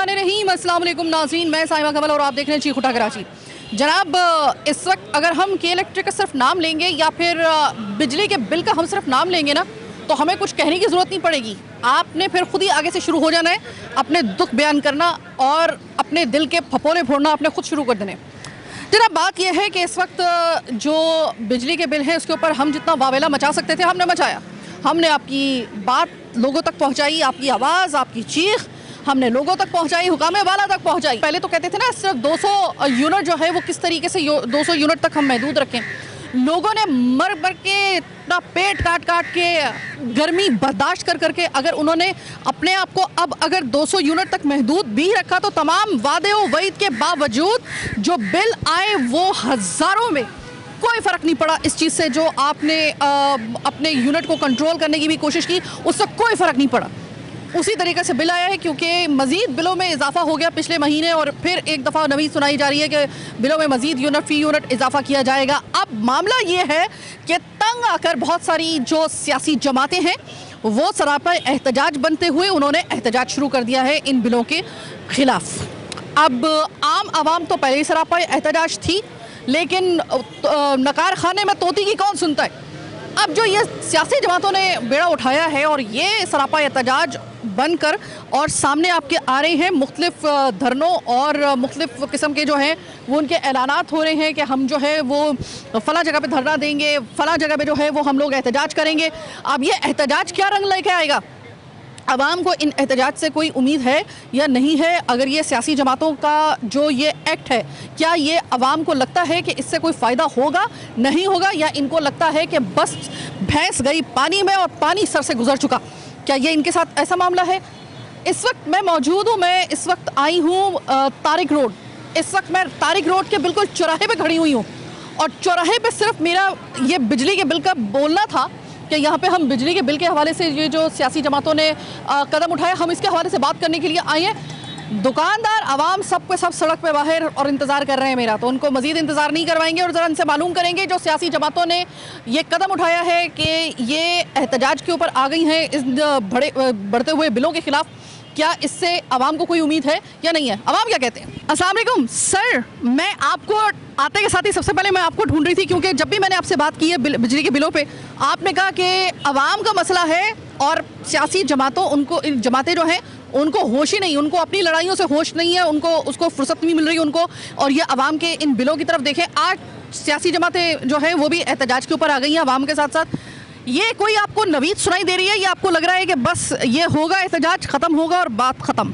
बिस्मिल्लाहिर्रहमानिर्रहीम। अस्सलाम वालेकुम नाज़रीन, मैं साइमा कमल और आप देख रहे हैं चीख उठा कराची। जनाब, इस वक्त अगर हम के इलेक्ट्रिक का सिर्फ नाम लेंगे या फिर बिजली के बिल का हम सिर्फ नाम लेंगे ना, तो हमें कुछ कहने की ज़रूरत नहीं पड़ेगी। आपने फिर खुद ही आगे से शुरू हो जाना है, अपने दुख बयान करना और अपने दिल के फपोले फोड़ना अपने खुद शुरू कर देने। जनाब, बात यह है कि इस वक्त जो बिजली के बिल हैं उसके ऊपर हम जितना वावेला मचा सकते थे हमने मचाया। हमने आपकी बात लोगों तक पहुंचाई, आपकी आवाज़, आपकी चीख हमने लोगों तक पहुंचाई, हुकामे वाला तक पहुंचाई। पहले तो कहते थे ना सिर्फ 200 यूनिट जो है वो किस तरीके से 200 यूनिट तक हम महदूद रखें। लोगों ने मर मर के अपना पेट काट काट के गर्मी बर्दाश्त कर करके अगर उन्होंने अपने आप को अब अगर 200 यूनिट तक महदूद भी रखा तो तमाम वादे व वईद के बावजूद जो बिल आए वो हज़ारों में, कोई फ़र्क नहीं पड़ा इस चीज़ से। जो आपने अपने यूनिट को कंट्रोल करने की भी कोशिश की उससे कोई फ़र्क नहीं पड़ा। उसी तरीके से बिल आया है क्योंकि मज़ीद बिलों में इजाफा हो गया पिछले महीने और फिर एक दफ़ा नवी सुनाई जा रही है कि बिलों में मज़ीद फ़ी यूनिट इजाफा किया जाएगा। अब मामला ये है कि तंग आकर बहुत सारी जो सियासी जमातें हैं वो सरापा एहतजाज बनते हुए उन्होंने एहतजाज शुरू कर दिया है इन बिलों के ख़िलाफ़। अब आम आवाम तो पहले ही सरापा एहतजाज थी, लेकिन नकार खाने में तोती की कौन सुनता है। अब जो ये सियासी जमातों ने बेड़ा उठाया है और ये सरापा एहतजाज बनकर और सामने आपके आ रहे हैं मुख्तलिफ धरनों और मुख्तलिफ किस्म के जो हैं वो उनके ऐलानात हो रहे हैं कि हम जो है वो फ़लाँ जगह पे धरना देंगे, फ़लाँ जगह पे जो है वो हम लोग एहतजाज करेंगे। अब ये एहतजाज क्या रंग लेके आएगा, आवाम को इन एहतजाज से कोई उम्मीद है या नहीं है? अगर ये सियासी जमातों का जो ये एक्ट है, क्या ये आवाम को लगता है कि इससे कोई फ़ायदा होगा, नहीं होगा, या इनको लगता है कि बस भैंस गई पानी में और पानी सर से गुजर चुका? क्या ये इनके साथ ऐसा मामला है? इस वक्त मैं मौजूद हूँ, मैं इस वक्त आई हूँ तारिक रोड। इस वक्त मैं तारिक रोड के बिल्कुल चौराहे पे खड़ी हुई हूँ और चौराहे पे सिर्फ मेरा ये बिजली के बिल का बोलना था कि यहाँ पे हम बिजली के बिल के हवाले से ये जो सियासी जमातों ने कदम उठाया, हम इसके हवाले से बात करने के लिए आए हैं। दुकानदार, आवाम, सब के सब सड़क पे बाहर और इंतज़ार कर रहे हैं मेरा, तो उनको मज़ीद इंतज़ार नहीं करवाएंगे और ज़रा इनसे मालूम करेंगे जो सियासी जमातों ने ये कदम उठाया है कि ये एहतजाज के ऊपर आ गई हैं इस बढ़ते हुए बिलों के ख़िलाफ़, क्या इससे आवाम को कोई उम्मीद है या नहीं है? आवाम क्या कहते हैं? अस्सलाम वालेकुम सर, मैं आपको आते के साथ ही सबसे पहले मैं आपको ढूंढ रही थी क्योंकि जब भी मैंने आपसे बात की है बिजली के बिलों पे, आपने कहा कि आवाम का मसला है और सियासी जमातों उनको जमातें जो हैं उनको होश ही नहीं, उनको अपनी लड़ाइयों से होश नहीं है, उनको उसको फुर्सत नहीं मिल रही उनको, और ये आवाम के इन बिलों की तरफ देखें। आज सियासी जमातें जो हैं वो भी एहतजाज के ऊपर आ गई हैं आवाम के साथ साथ। ये कोई आपको नवीद सुनाई दे रही है या आपको लग रहा है कि बस ये होगा, एहतजाज ख़त्म होगा और बात ख़त्म?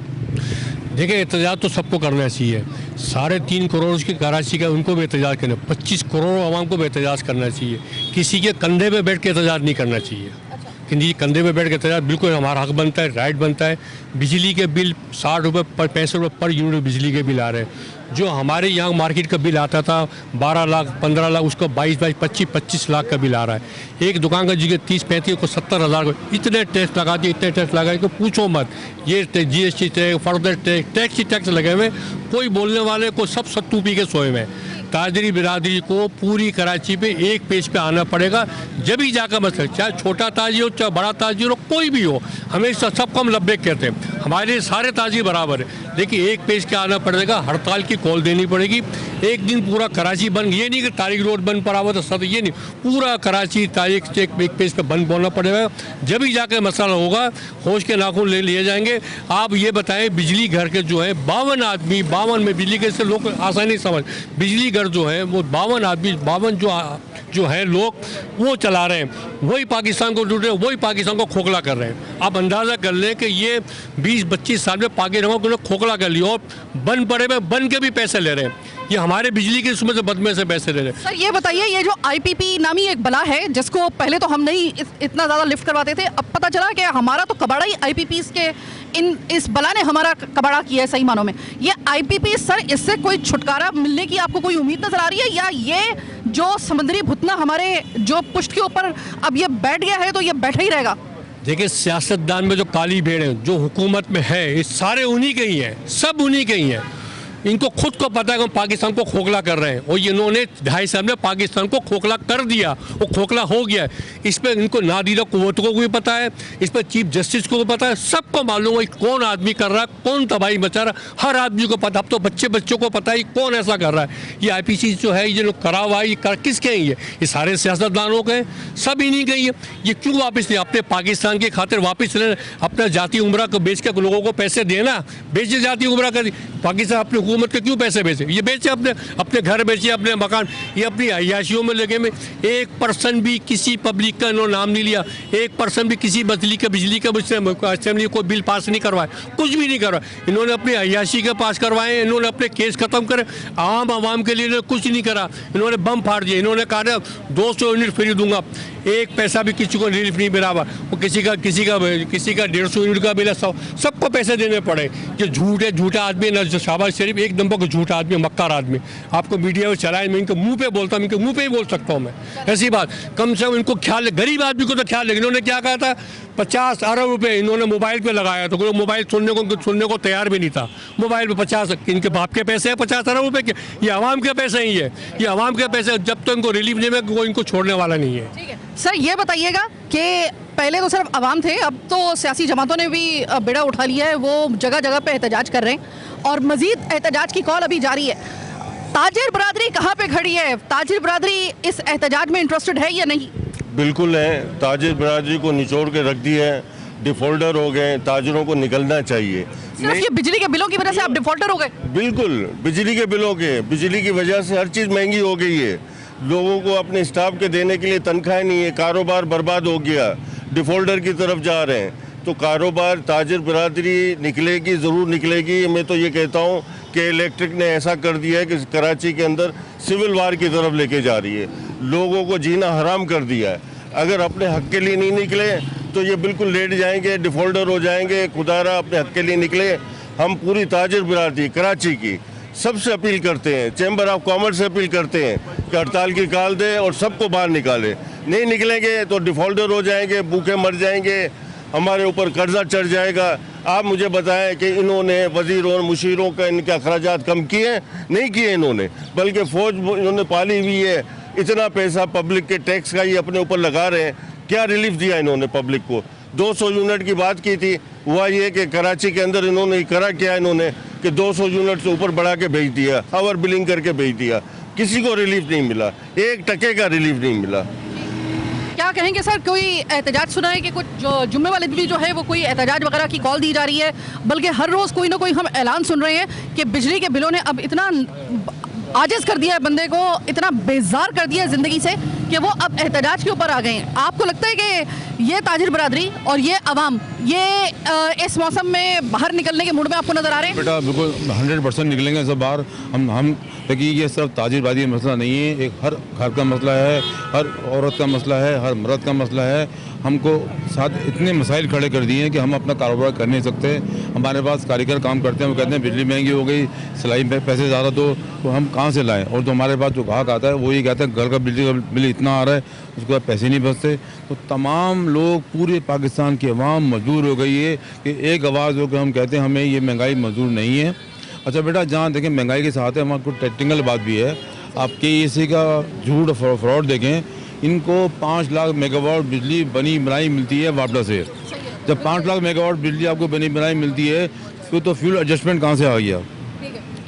देखिए, एहतजाज तो सबको करना चाहिए। 3.5 करोड़ की कराची का उनको भी एहतजाज करना, 25 करोड़ आवाम को भी एहतजाज करना चाहिए। किसी के कंधे पे बैठ के एहतजाज नहीं करना चाहिए। किसी कंधे पे बैठ के एहतजाज बिल्कुल हमारा हक बनता है, राइट बनता है। बिजली के बिल 60 रुपये पर 65 रुपये पर यूनिट बिजली के बिल आ रहे हैं। जो हमारे यहाँ मार्केट का बिल आता था 12 लाख 15 लाख, उसको 22 25 लाख का बिल आ रहा है। एक दुकान का जगह 30-35 को 70,000 को इतने टैक्स लगा दिए, इतने टैक्स लगा दिए, पूछो मत। ये GST टैक्स, फर्दर टैक्स ही टैक्स लगे हुए, कोई बोलने वाले को सब सत्तू पी के सोए हुए। ताजरी बिरादरी को पूरी कराची पे एक पेज पे आना पड़ेगा, जब ही जाकर मसला, चाहे छोटा ताजिर हो चाहे बड़ा ताजिर हो, कोई भी हो, हमेशा सबको हम लब्बैक कहते हैं। हमारे सारे ताजिर बराबर है, लेकिन एक पेज के आना पड़ेगा, हड़ताल की कॉल देनी पड़ेगी। एक दिन पूरा कराची बंद, ये नहीं कि तारिक रोड बंद पड़ा हुआ तो सब, ये नहीं, पूरा कराची तारीख एक पेज पे बंद बोलना पड़ेगा, जब ही जाकर मसला होगा। होश के नाखून ले लिए जाएंगे। आप ये बताएं, बिजली घर के जो है 52 आदमी, 52 में बिजली के से लोग आसानी समझ, बिजली जो है वो 52 आदमी, 52 जो है लोग वो चला रहे हैं, वही पाकिस्तान को लूट रहे हैं, वही पाकिस्तान को खोखला कर रहे हैं। आप अंदाज़ा कर लें कि ये 20-25 साल में पाकिस्तान को खोखला कर लिया और बन पड़े में बन के भी पैसे ले रहे हैं। ये हमारे बिजली के उसमें से बदमे से पैसे ले रहे हैं। सर ये बताइए, ये जो IPP नामी एक बला है जिसको पहले तो हम नहीं इतना ज़्यादा लिफ्ट करवाते थे, अब पता चला कि हमारा तो कबाड़ा ही IPPs के इस बला ने हमारा कबाड़ा किया है सही मानों में। ये IPP सर, इससे कोई छुटकारा मिलने की आपको कोई उम्मीद नजर आ रही है, या ये जो समुद्री भुतना हमारे जो पुष्ट के ऊपर अब ये बैठ गया है तो ये बैठा ही रहेगा? देखिए, सियासतदान में जो काली भेड़ है, जो हुकूमत में है, ये सारे उन्हीं के ही हैं, सब उन्हीं के ही हैं। इनको खुद को पता है कि हम पाकिस्तान को खोखला कर रहे हैं और इन्होंने 2.5 साल में पाकिस्तान को खोखला कर दिया, वो खोखला हो गया है। इस पर इनको नादीदा कुव्वतों को भी पता है, इस पर चीफ जस्टिस को भी पता है, सबको मालूम है कौन आदमी कर रहा है, कौन तबाही मचा रहा है, हर आदमी को पता। अब तो बच्चों को पता है कौन ऐसा कर रहा है। ये IPC जो है, ये लोग करा हुआ है, ये किसके हैं? ये सारे सियासतदानों के हैं, सब इन्हीं के ही है। ये क्यों वापस नहीं? अपने पाकिस्तान की खातिर वापस लेना, अपना जाति उम्रा को बेच के लोगों को पैसे देना, बेचे जाति उम्रा कर पाकिस्तान अपनी हुकूमत के क्यों पैसे बेचे? ये बेचे अपने घर बेचे, अपने मकान, ये अपनी अय्याशियों में लगे में। 1% भी किसी पब्लिक का इन्होंने नाम नहीं लिया, 1% भी किसी बिजली का असेंबली को बिल पास नहीं करवाए, कुछ भी नहीं करवाए। इन्होंने अपनी अय्याशी के पास करवाए, इन्होंने अपने केस खत्म करे, आवाम के लिए इन्होंने कुछ नहीं करा। इन्होंने बम फाड़ दिए, इन्होंने कहा 200 यूनिट फ्री दूंगा, 1 पैसा भी किसी को रिलीफ नहीं मिला। वो किसी का 150 यूनिट का बिल है, सबको पैसे देने पड़े। जो झूठा आदमी है ना, जो शहबाज शरीफ एक नंबर का झूठा आदमी, मक्कार आदमी। आपको मीडिया में चलाए, मैं इनके मुंह पे बोलता हूँ, इनके मुंह पे ही बोल सकता हूँ मैं ऐसी बात। कम से कम इनको ख्याल है, गरीब आदमी को तो ख्याल है। इन्होंने क्या कहा था? 50 अरब रुपए इन्होंने मोबाइल पे लगाया, तो कोई मोबाइल सुनने को तैयार भी नहीं था। मोबाइल पे 50, इनके बाप के पैसे हैं 50 अरब रुपए के, ये आवाम के पैसे ही है, ये आवाम के पैसे। जब तो इनको रिलीफ नहीं मिलेगा, कोई इनको छोड़ने वाला नहीं है। ठीक है सर, ये बताइएगा कि पहले तो सिर्फ आवाम थे, अब तो सियासी जमातों ने भी बेड़ा उठा लिया है, वो जगह जगह पे एहतजाज कर रहे हैं और मजीद एहतजाज की कॉल अभी जारी है। ताजिर बरादरी कहाँ पे खड़ी है? ताजिर बरादरी इस एहतजाज में इंटरेस्टेड है या नहीं? बिल्कुल है, ताजिर बरादरी को निचोड़ के रख दिया है, डिफॉल्टर हो गए, ताजिरों को निकलना चाहिए। सिर्फ ये बिजली के बिलों की वजह से आप डिफॉल्टर हो गए? बिल्कुल, बिजली के बिलों के, बिजली की वजह से हर चीज़ महंगी हो गई है। लोगों को अपने स्टाफ के देने के लिए तनख्वाहें नहीं है, कारोबार बर्बाद हो गया, डिफॉल्टर की तरफ जा रहे हैं। तो कारोबार, ताजिर बरादरी निकलेगी, ज़रूर निकलेगी। मैं तो ये कहता हूँ कि इलेक्ट्रिक ने ऐसा कर दिया है कि कराची के अंदर सिविल वार की तरफ लेके जा रही है, लोगों को जीना हराम कर दिया है। अगर अपने हक के लिए नहीं निकले तो ये बिल्कुल लेट जाएंगे, डिफॉल्टर हो जाएंगे। खुदारा अपने हक के लिए निकले। हम पूरी ताजिर बरादरी कराची की सबसे अपील करते हैं, चैम्बर ऑफ कॉमर्स से अपील करते हैं कि हड़ताल की कॉल दे और सबको बाहर निकाले। नहीं निकलेंगे तो डिफॉल्टर हो जाएंगे, भूखे मर जाएंगे, हमारे ऊपर कर्जा चढ़ जाएगा। आप मुझे बताएं कि इन्होंने वजीरों और मुशीरों का इनके अखराजात कम किए? नहीं किए इन्होंने, बल्कि फ़ौज इन्होंने पाली हुई है। इतना पैसा पब्लिक के टैक्स का ही अपने ऊपर लगा रहे हैं। क्या रिलीफ दिया इन्होंने पब्लिक को? 200 यूनिट की बात की थी, हुआ ये कि कराची के अंदर इन्होंने करा क्या, इन्होंने कि 200 यूनिट से ऊपर बढ़ा के भेज दिया, आवर बिलिंग करके भेज दिया। किसी को रिलीफ नहीं मिला, 1 टके का रिलीफ नहीं मिला। क्या कहेंगे सर, कोई एहतजाज सुना है कि कुछ जो जुम्मे वाले दिन भी जो है वो कोई एहतजाज वगैरह की कॉल दी जा रही है, बल्कि हर रोज़ कोई ना कोई हम ऐलान सुन रहे हैं कि बिजली के बिलों ने अब इतना आजिज़ कर दिया है बंदे को, इतना बेजार कर दिया है ज़िंदगी से कि वो अब एहतजाज के ऊपर आ गए हैं। आपको लगता है कि ये ताजिर बरादरी और ये अवाम ये इस मौसम में बाहर निकलने के मूड में आपको नज़र आ रहे हैं? बेटा बिल्कुल 100% निकलेंगे सब बाहर। हम देखिए, ये सिर्फ ताजिर बरादरी का मसला नहीं है, एक हर घर का मसला है, हर औरत का मसला है, हर मर्द का मसला है। हमको साथ इतने मसाइल खड़े कर दिए हैं कि हम अपना कारोबार कर नहीं सकते। हमारे पास कारीगर काम करते हैं, वो कहते हैं बिजली महंगी हो गई, सिलाई में पैसे ज़्यादा दो, तो हम कहाँ से लाएं? और तो हमारे पास जो ग्राहक आता है वो ये कहता है घर का बिजली का बिल इतना आ रहा है, उसके बाद पैसे नहीं बचते। तो तमाम लोग, पूरे पाकिस्तान की अवाम मजबूर हो गई है कि एक आवाज़ हो के हम कहते हैं हमें ये महंगाई मंजूर नहीं है। अच्छा बेटा, जहाँ देखें महंगाई के साथ है, हमारे को टेक्निकल बात भी है। आपके इसी का झूठ फ्रॉड देखें, इनको 5 लाख मेगावाट बिजली बनी बनाई मिलती है वापडा से। जब 5 लाख मेगावाट बिजली आपको बनी बनाई मिलती है तो फ्यूल एडजस्टमेंट कहाँ से आ गया?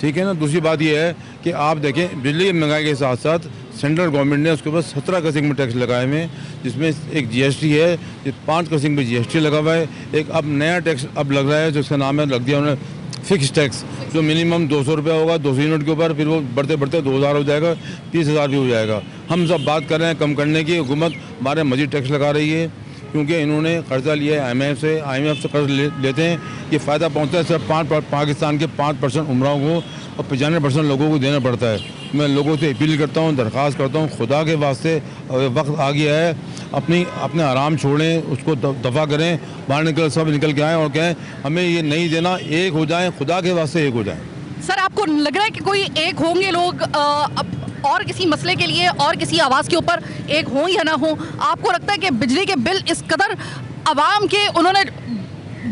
ठीक है ना। दूसरी बात यह है कि आप देखें, बिजली की महंगाई के साथ साथ सेंट्रल गवर्नमेंट ने उसके ऊपर 17 किस्म में टैक्स लगाए हुए हैं, जिसमें एक GST है, 5 किस्म में GST लगा हुआ है। एक अब नया टैक्स अब लग रहा है जिसका नाम है, लग दिया उन्होंने फिक्स टैक्स, जो मिनिमम 200 रुपया होगा 200 यूनिट के ऊपर, फिर वो बढ़ते बढ़ते 2000 हो जाएगा, 30,000 भी हो जाएगा। हम सब बात कर रहे हैं कम करने की, हुकूमत हमारे मजीद टैक्स लगा रही है क्योंकि इन्होंने कर्जा लिया है IMF से कर्ज लेते हैं। ये फ़ायदा पहुँचता है सिर्फ पाकिस्तान के 5% उमराओं को और 95% लोगों को देना पड़ता है। मैं लोगों से अपील करता हूँ, दरख्वास्त करता हूँ, खुदा के वास्ते वक्त आ गया है, अपने आराम छोड़ें, उसको दफ़ा करें, बाहर सब निकल के आएँ और कहें हमें ये नहीं देना, एक हो जाएं, खुदा के वास्ते एक हो जाएं। सर, आपको लग रहा है कि कोई एक होंगे लोग और किसी मसले के लिए और किसी आवाज़ के ऊपर एक हों या ना हो? आपको लगता है कि बिजली के बिल इस कदर आवाम के उन्होंने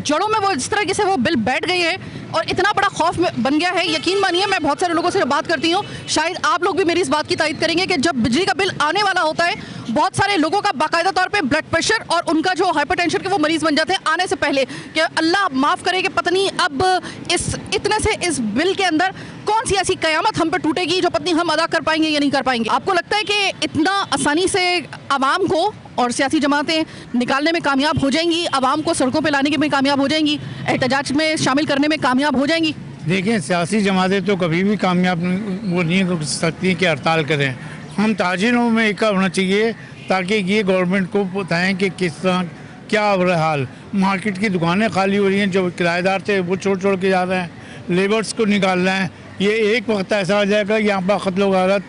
जड़ों में वो जिस तरह से वो बिल बैठ गए हैं और इतना बड़ा खौफ बन गया है। यकीन मानिए, मैं बहुत सारे लोगों से बात करती हूँ, शायद आप लोग भी मेरी इस बात की तायद करेंगे कि जब बिजली का बिल आने वाला होता है, बहुत सारे लोगों का बाकायदा तौर पे ब्लड प्रेशर और उनका जो हाइपरटेंशन के वो मरीज बन जाते हैं आने से पहले, कि अल्लाह माफ़ करे कि पता नहीं अब इस बिल के अंदर कौन सी ऐसी कयामत हम पे टूटेगी जो पत्नी हम अदा कर पाएंगे या नहीं कर पाएंगे। आपको लगता है कि इतना आसानी से आवाम को और सियासी जमातें निकालने में कामयाब हो जाएंगी, आवाम को सड़कों पे लाने में कामयाब हो जाएंगी, एहतजाज में शामिल करने में कामयाब हो जाएंगी? देखिए, सियासी जमातें तो कभी भी कामयाब वो नहीं हो सकती कि हड़ताल करें। हम ताजिरों में एक होना चाहिए ताकि ये गवर्नमेंट को बताएं कि किस तरह क्या हो रहा हाल। मार्केट की दुकानें खाली हो रही हैं, जो किराएदार थे वो छोड़ के जा रहे हैं, लेबर्स को निकाल रहे हैं। ये एक वक्त ऐसा आ जाएगा कि यहाँ पर कत्ल वारदात,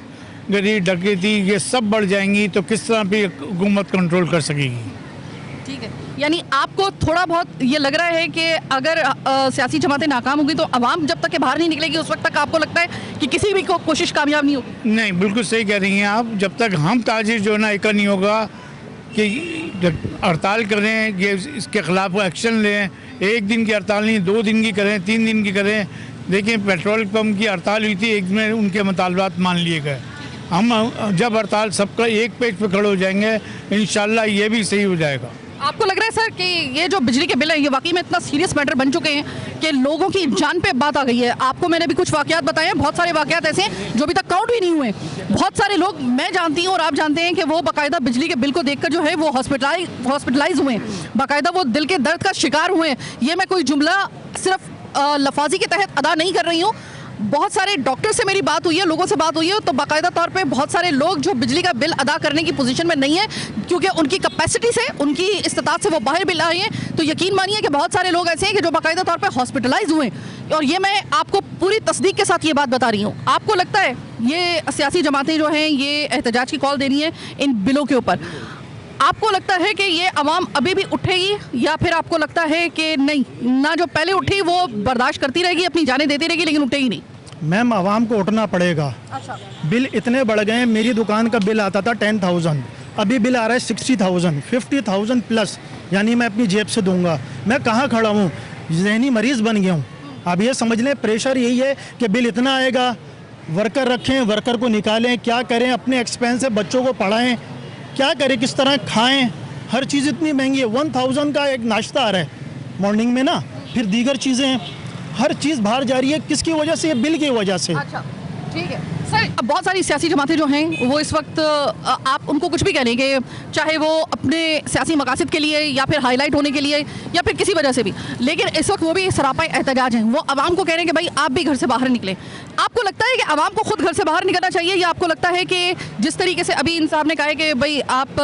गरीब डकैती ये सब बढ़ जाएंगी, तो किस तरह भी हुकूमत कंट्रोल कर सकेगी। ठीक है, यानी आपको थोड़ा बहुत ये लग रहा है कि अगर सियासी जमातें नाकाम होंगी तो अवाम जब तक के बाहर नहीं निकलेगी उस वक्त तक आपको लगता है कि किसी भी कोशिश कामयाब नहीं होगी? नहीं, बिल्कुल सही कह रही हैं आप। जब तक हम ताजिर जो है ना एक नहीं होगा कि हड़ताल करें, ये इसके खिलाफ एक्शन लें, एक दिन की हड़ताल नहीं, 2 दिन की करें, 3 दिन की करें। देखिए, पेट्रोल पंप की हड़ताल हुई थी, एक दिन में उनके मुतालबात मान लिए गए। हम जब हड़ताल सबका एक पेज पे खड़े हो जाएंगे, इंशाल्लाह ये भी सही हो जाएगा। आपको लग रहा है सर कि ये जो बिजली के बिल है ये वाकई में इतना सीरियस मैटर बन चुके हैं कि लोगों की जान पे बात आ गई है? आपको मैंने भी कुछ वाकयात बताए हैं, बहुत सारे वाकयात ऐसे हैं जो अभी तक काउंट भी नहीं हुए। बहुत सारे लोग, मैं जानती हूँ और आप जानते हैं, कि वो बाकायदा बिजली के बिल को देखकर जो है वो हॉस्पिटलाइज हुए हैं, बाकायदा वो दिल के दर्द का शिकार हुए हैं। ये मैं कोई जुमला सिर्फ लफाजी के तहत अदा नहीं कर रही हूँ। बहुत सारे डॉक्टर से मेरी बात हुई है, लोगों से बात हुई है, तो बाकायदा तौर पे बहुत सारे लोग जो बिजली का बिल अदा करने की पोजीशन में नहीं है क्योंकि उनकी कैपेसिटी से, उनकी इस्तात से वो बाहर बिल आए हैं। तो यकीन मानिए कि बहुत सारे लोग ऐसे हैं कि जो बाकायदा तौर पे हॉस्पिटलाइज हुए हैं। और ये मैं आपको पूरी तस्दीक के साथ ये बात बता रही हूँ। आपको लगता है ये सियासी जमातें जो हैं ये एहतजाज की कॉल दे रही हैं इन बिलों के ऊपर, आपको लगता है कि ये अवाम अभी भी उठेगी, या फिर आपको लगता है कि नहीं, ना जो पहले उठी वो बर्दाश्त करती रहेगी, अपनी जानें देती रहेगी, लेकिन उठेगी नहीं? मैम, आवाम को उठना पड़ेगा। अच्छा। बिल इतने बढ़ गए हैं। मेरी दुकान का बिल आता था 10,000, अभी बिल आ रहा है 60,000, 50,000 प्लस। यानी मैं अपनी जेब से दूंगा। मैं कहाँ खड़ा हूँ, ज़हनी मरीज बन गया हूँ। अब ये समझ लें, प्रेशर यही है कि बिल इतना आएगा, वर्कर रखें, वर्कर को निकालें, क्या करें, अपने एक्सपेंस से बच्चों को पढ़ाएं, क्या करें, किस तरह खाएं। हर चीज़ इतनी महंगी है। 1000 का एक नाश्ता आ रहा है मॉर्निंग में ना, फिर दीगर चीज़ें हैं, हर चीज़ बाहर जा रही है। किसकी वजह से? ये बिल की वजह से। अच्छा, ठीक है सर। अब बहुत सारी सियासी जमातें जो हैं वो इस वक्त, आप उनको कुछ भी कह लेंगे, चाहे वो अपने सियासी मकासद के लिए या फिर हाईलाइट होने के लिए या फिर किसी वजह से भी, लेकिन इस वक्त वो भी सरापा एहतजाज हैं। वो आवाम को कह रहे हैं कि भाई आप भी घर से बाहर निकलें। आपको लगता है कि आवाम को खुद घर से बाहर निकलना चाहिए, या आपको लगता है कि जिस तरीके से अभी इन साहब ने कहा है कि भाई आप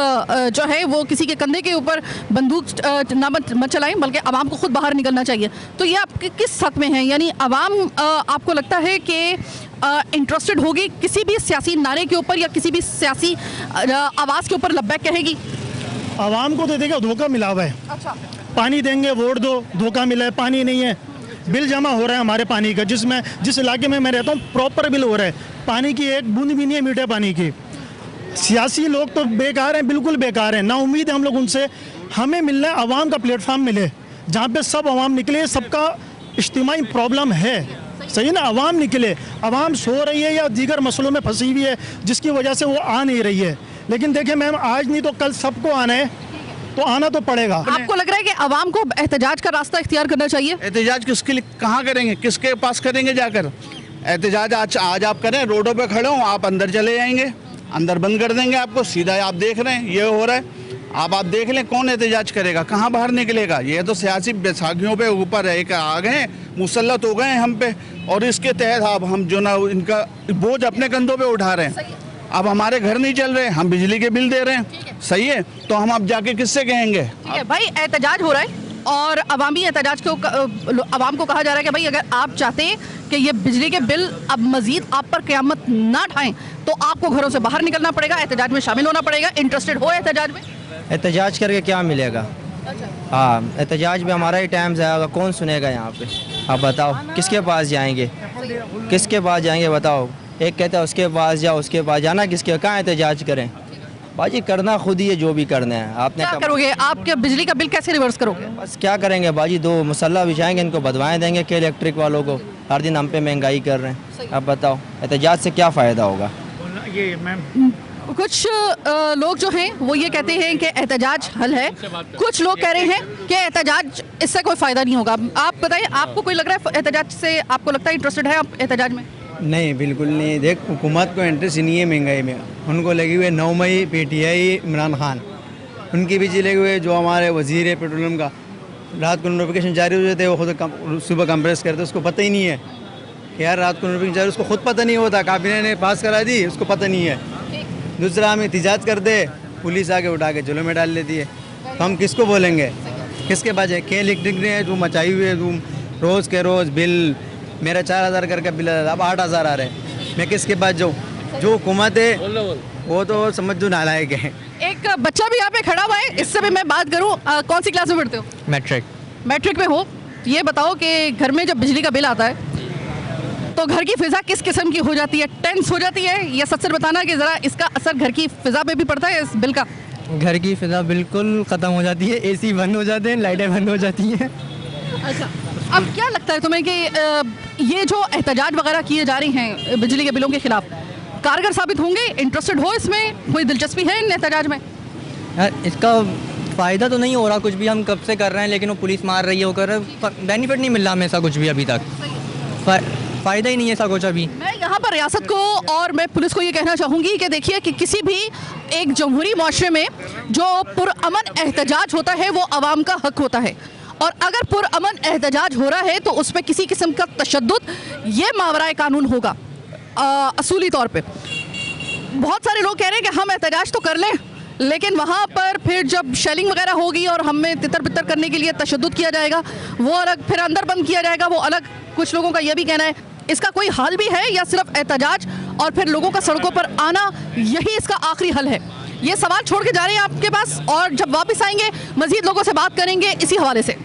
जो है वो किसी के कंधे के ऊपर बंदूक ना मत चलाएं, बल्कि आवाम को खुद बाहर निकलना चाहिए? तो ये आप किस हक में हैं? यानी आवाम आपको लगता है कि इंटरेस्टेड होगी किसी भी सियासी नारे के ऊपर या किसी भी सियासी आवाज़ के ऊपर लब्बैक कहेगी? आवाम को तो देखिए धोखा मिला हुआ है। अच्छा। पानी देंगे, वोट दो, धोखा मिला है, पानी नहीं है। बिल जमा हो रहा है हमारे पानी का, जिस इलाके में मैं रहता हूँ प्रॉपर बिल हो रहा है। पानी की एक बूंद भी नहीं है, मीठे पानी की। सियासी लोग तो बेकार हैं, बिल्कुल बेकार हैं, ना उम्मीद है हम लोग उनसे। हमें मिलना है आवाम का प्लेटफार्म मिले, जहाँ पे सब आवाम निकले। सबका इज्तिमाई प्रॉब्लम है, सही ना, आवाम निकले। आवाम सो रही है या दीगर मसलों में फंसी हुई है जिसकी वजह से वो आ नहीं रही है। लेकिन देखिए मैम, आज नहीं तो कल सबको आना है, तो आना तो पड़ेगा। आपको लग रहा है कि आवाम को एहतजाज का रास्ता इख्तियार करना चाहिए? एहतजाज किसके लिए, कहाँ करेंगे, किसके पास करेंगे जाकर एहतजाज? आज आप करें, रोडों पे खड़े हो, आप अंदर चले जाएंगे, अंदर बंद कर देंगे आपको। सीधा आप देख रहे हैं ये हो रहा है। आप देख लें, कौन एहतजाज करेगा, कहाँ बाहर निकलेगा? ये तो सियासी बैसाखियों पे ऊपर एक आ गए, मुसल्लत हो गए हम पे, और इसके तहत अब हम जो ना इनका बोझ अपने कंधों पे उठा रहे हैं। अब हमारे घर नहीं चल रहे, हम बिजली के बिल दे रहे हैं, सही है, तो हम अब जाके किससे कहेंगे? ठीक है भाई, एहतजाज हो रहा है और अवामी एहतजाज को आवाम को कहा जा रहा है कि भाई अगर आप चाहते हैं कि ये बिजली के बिल अब मजीद आप पर क़यामत ना ढाएं तो आपको घरों से बाहर निकलना पड़ेगा, एहतजाज में शामिल होना पड़ेगा। इंटरेस्टेड हो एहतजाज में? एहतजाज करके क्या मिलेगा? हाँ, एहतजाज में हमारा ही टाइम ज़ाया, कौन सुनेगा यहाँ पे? आप बताओ, किसके पास जाएंगे, किसके पास जाएंगे बताओ? एक कहता है उसके पास जाओ, उसके पास जाना किसके, कहाँ एहतजाज करें? बाजी करना खुद ही है, जो भी करना है आपने क्या करोगे? आपके बिजली का बिल कैसे रिवर्स करोगे? बस क्या करेंगे बाजी, 2 मसल्ला बिछाएंगे, इनको बदवाएं देंगे कि इलेक्ट्रिक वालों को हर दिन हम पे महंगाई कर रहे हैं। अब बताओ एहतजाज से क्या फ़ायदा होगा? ये मैम कुछ लोग जो हैं वो ये कहते हैं कि एहतजाज हल है, कुछ लोग कह रहे हैं कि एहतजाज इससे कोई फ़ायदा नहीं होगा। आप बताइए, आपको कोई लग रहा है एहतजाज से, आपको लगता है इंटरेस्टेड है आप एहतजाज में? नहीं, बिल्कुल नहीं। देख, हुकूमत को इंटरेस्ट नहीं है महंगाई में, उनको लगे हुए 9 मई PTI इमरान खान, उनके पीछे लगे हुए जो हमारे वजीर है पेट्रोलियम का, रात को नोटिफिकेशन जारी हो जाते हैं, वो खुद सुबह कंप्रेस करते, उसको पता ही नहीं है कि यार रात को नोटिफिकेशन जारी, उसको खुद पता नहीं होता, काबीना ने पास करा दी, उसको पता नहीं है। दूसरा हम एहतजाज कर दे, पुलिस आके उठा के जेलों में डाल लेती है, तो हम किसको बोलेंगे, किसके पास है? के इलेक्ट्रिक ने जो मचाई हुई है तुम, रोज़ के रोज़ बिल, मेरा 4000 करके बिल आ रहा, अब 8000 आ रहे हैं, मैं किसके पास जाऊँ? जो हुकूमत है वो तो समझ जो नालायक है। एक बच्चा भी यहाँ पे खड़ा हुआ है, इससे भी मैं बात करूँ। कौन सी क्लास में पढ़ते हो? मैट्रिक। मैट्रिक में हो। ये बताओ कि घर में जब बिजली का बिल आता है तो घर की फिजा किस किस्म की हो जाती है? टेंस हो जाती है? या सच सच बताना कि ज़रा इसका असर घर की फिजा पे भी पड़ता है इस बिल का? घर की फिजा बिल्कुल ख़त्म हो जाती है, AC बंद हो जाते हैं, लाइटें बंद हो जाती हैं। अच्छा, अब क्या लगता है तुम्हें कि ये जो एहतजाज वगैरह किए जा रहे हैं बिजली के बिलों के खिलाफ, कारगर साबित होंगे? इंटरेस्टेड हो इसमें? कोई दिलचस्पी है इन एहतजाज में? यार इसका फ़ायदा तो नहीं हो रहा कुछ भी, हम कब से कर रहे हैं, लेकिन वो पुलिस मार रही है, वो कर रहे हैं, बेनिफिट नहीं मिल रहा हमें ऐसा कुछ भी अभी तक, फ़ायदा ही नहीं है ऐसा कुछ अभी। मैं यहाँ पर रियासत को और मैं पुलिस को ये कहना चाहूँगी कि देखिए कि किसी भी एक जमहूरी माशरे में जो पुरअमन एहतजाज होता है वो आवाम का हक होता है, और अगर पुरअमन एहतजाज हो रहा है तो उसमें किसी किस्म का तशद्दुद ये मावराए कानून होगा असूली तौर पे। बहुत सारे लोग कह रहे हैं कि हम एहतजाज तो कर लें, लेकिन वहाँ पर फिर जब शेलिंग वगैरह होगी और हमें तितर बितर करने के लिए तशद्दुद किया जाएगा, वो अलग, फिर अंदर बंद किया जाएगा, वो अलग। कुछ लोगों का यह भी कहना है इसका कोई हल भी है या सिर्फ एहतजाज और फिर लोगों का सड़कों पर आना यही इसका आखिरी हल है? ये सवाल छोड़ के जा रहे हैं आपके पास, और जब वापस आएंगे मजीद लोगों से बात करेंगे इसी हवाले से।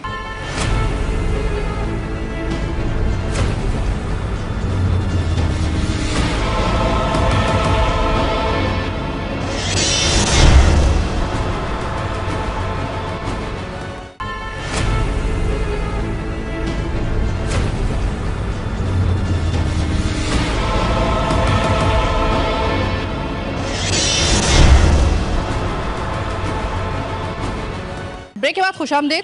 ब्रेक के बाद खुशामदीद।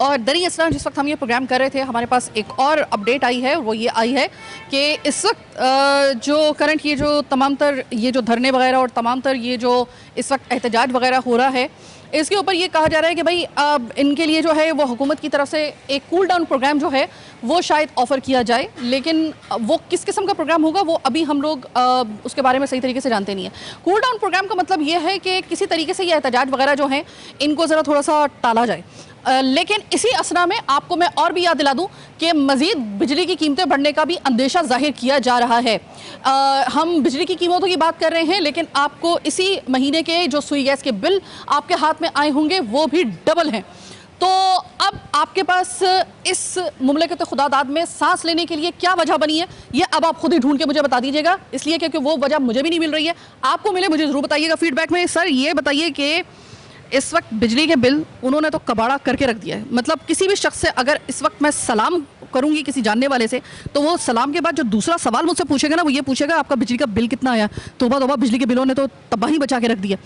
और दरी असलाम, जिस वक्त हम ये प्रोग्राम कर रहे थे हमारे पास एक और अपडेट आई है, वो ये आई है कि इस वक्त जो करंट ये जो तमाम तर ये जो धरने वगैरह और तमाम तर ये जो इस वक्त एहतजाज वगैरह हो रहा है, इसके ऊपर ये कहा जा रहा है कि भाई अब इनके लिए जो है वो हुकूमत की तरफ से एक कूल डाउन प्रोग्राम जो है वो शायद ऑफ़र किया जाए, लेकिन वो किस किस्म का प्रोग्राम होगा वो अभी हम लोग उसके बारे में सही तरीके से जानते नहीं है। कूल डाउन प्रोग्राम का मतलब ये है कि किसी तरीके से ये एहतजाज वगैरह जो हैं इनको ज़रा थोड़ा सा टाला जाए। लेकिन इसी असना में आपको मैं और भी याद दिला दूं कि मज़ीद बिजली की कीमतें बढ़ने का भी अंदेशा जाहिर किया जा रहा है। हम बिजली की कीमतों की बात कर रहे हैं, लेकिन आपको इसी महीने के जो सुई गैस के बिल आपके हाथ में आए होंगे वो भी डबल हैं। तो अब आपके पास इस मुमलकत खुदादाद में सांस लेने के लिए क्या वजह बनी है, ये अब आप खुद ही ढूंढ के मुझे बता दीजिएगा, इसलिए क्योंकि वो वजह मुझे भी नहीं मिल रही है। आपको मिले मुझे ज़रूर बताइएगा फीडबैक में। सर ये बताइए कि इस वक्त बिजली के बिल उन्होंने तो कबाड़ा करके रख दिया है। मतलब किसी भी शख्स से अगर इस वक्त मैं सलाम करूंगी किसी जानने वाले से, तो वो सलाम के बाद जो दूसरा सवाल मुझसे पूछेगा ना, वो ये पूछेगा आपका बिजली का बिल कितना आया। तौबा तौबा, बिजली के बिलों ने तो तबाही बचा के रख दिया।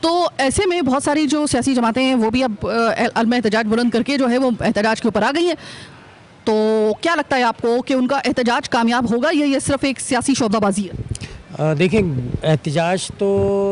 तो ऐसे में बहुत सारी जो सियासी जमातें हैं वो भी अब अलम एहतजाज बुलंद करके जो है वो एहतजाज के ऊपर आ गई हैं। तो क्या लगता है आपको कि उनका एहतजाज कामयाब होगा या ये सिर्फ एक सियासी शोबाबाजी है? देखिए, एहतजाज तो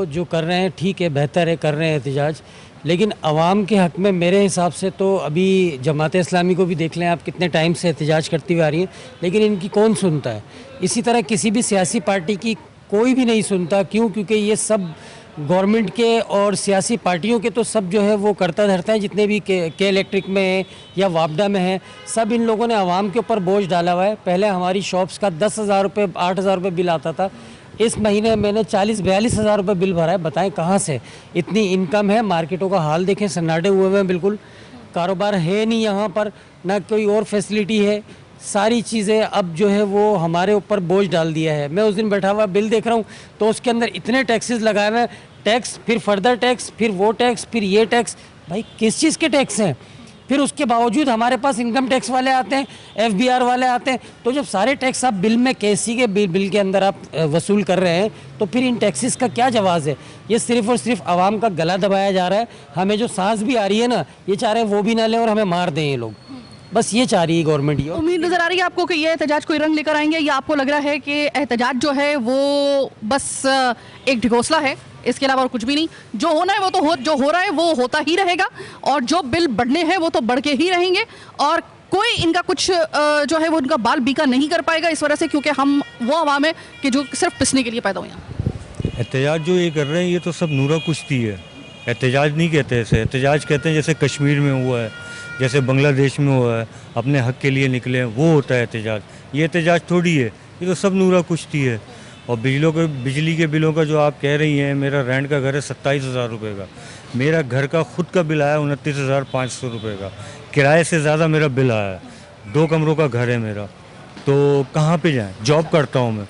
जो कर रहे हैं ठीक है, बेहतर है, कर रहे हैं एहतजाज, लेकिन आवाम के हक़ में मेरे हिसाब से तो अभी जमात इस्लामी को भी देख लें आप, कितने टाइम से एहतजाज करती हुई आ रही हैं, लेकिन इनकी कौन सुनता है। इसी तरह किसी भी सियासी पार्टी की कोई भी नहीं सुनता। क्यों? क्योंकि ये सब गवर्नमेंट के और सियासी पार्टियों के तो सब जो है वो करता धरता है, जितने भी के इलेक्ट्रिक में है या वापडा में है, सब इन लोगों ने आवाम के ऊपर बोझ डाला हुआ है। पहले हमारी शॉप्स का 10,000 रुपये 8,000 रुपये बिल आता था, इस महीने मैंने 40-42 हज़ार रुपये बिल भरा है। बताएं कहाँ से इतनी इनकम है। मार्केटों का हाल देखें, सन्नाटे हुए हैं, बिल्कुल कारोबार है नहीं यहाँ पर, ना कोई और फैसिलिटी है। सारी चीज़ें अब जो है वो हमारे ऊपर बोझ डाल दिया है। मैं उस दिन बैठा हुआ बिल देख रहा हूँ तो उसके अंदर इतने टैक्सेस लगाए हुए हैं, टैक्स, फिर फर्दर टैक्स, फिर वो टैक्स, फिर ये टैक्स। भाई किस चीज़ के टैक्स हैं? फिर उसके बावजूद हमारे पास इनकम टैक्स वाले आते हैं, FBR वाले आते हैं। तो जब सारे टैक्स आप बिल में KC के बिल के अंदर आप वसूल कर रहे हैं, तो फिर इन टैक्सेस का क्या जवाब है? ये सिर्फ और सिर्फ आवाम का गला दबाया जा रहा है। हमें जो सांस भी आ रही है ना, ये चाह रहे हैं वो भी ना लें और हमें मार दें ये लोग। बस ये चाह रही है गवर्नमेंट। ये उम्मीद नजर आ रही है आपको कि ये एहतजाज कोई रंग लेकर आएंगे, या आपको लग रहा है कि एहतजाज जो है वो बस एक ढकोसला है, इसके अलावा और कुछ भी नहीं? जो होना है वो तो जो हो रहा है वो होता ही रहेगा, और जो बिल बढ़ने हैं वो तो बढ़ के ही रहेंगे, और कोई इनका कुछ जो है वो उनका बाल बीका नहीं कर पाएगा इस वजह से, क्योंकि हम वो आवाम है कि जो सिर्फ पिसने के लिए पैदा हुए हैं। एहतजाज जो ये कर रहे हैं ये तो सब नूरा कुश्ती है। एहतजाज नहीं कहते इसे, एहतजाज कहते हैं जैसे कश्मीर में हुआ है, जैसे बांग्लादेश में हुआ है, अपने हक के लिए निकले हैं, वो होता है एहतजाज। ये एहतजाज थोड़ी है, ये तो सब नूरा कुश्ती है। और बिजली के बिलों का जो आप कह रही हैं, मेरा रेंट का घर है 27,000 रुपये का, मेरा घर का खुद का बिल आया 29,500 रुपये का, किराए से ज़्यादा मेरा बिल आया है। 2 कमरों का घर है मेरा, तो कहाँ पे जाएं? जॉब करता हूँ मैं।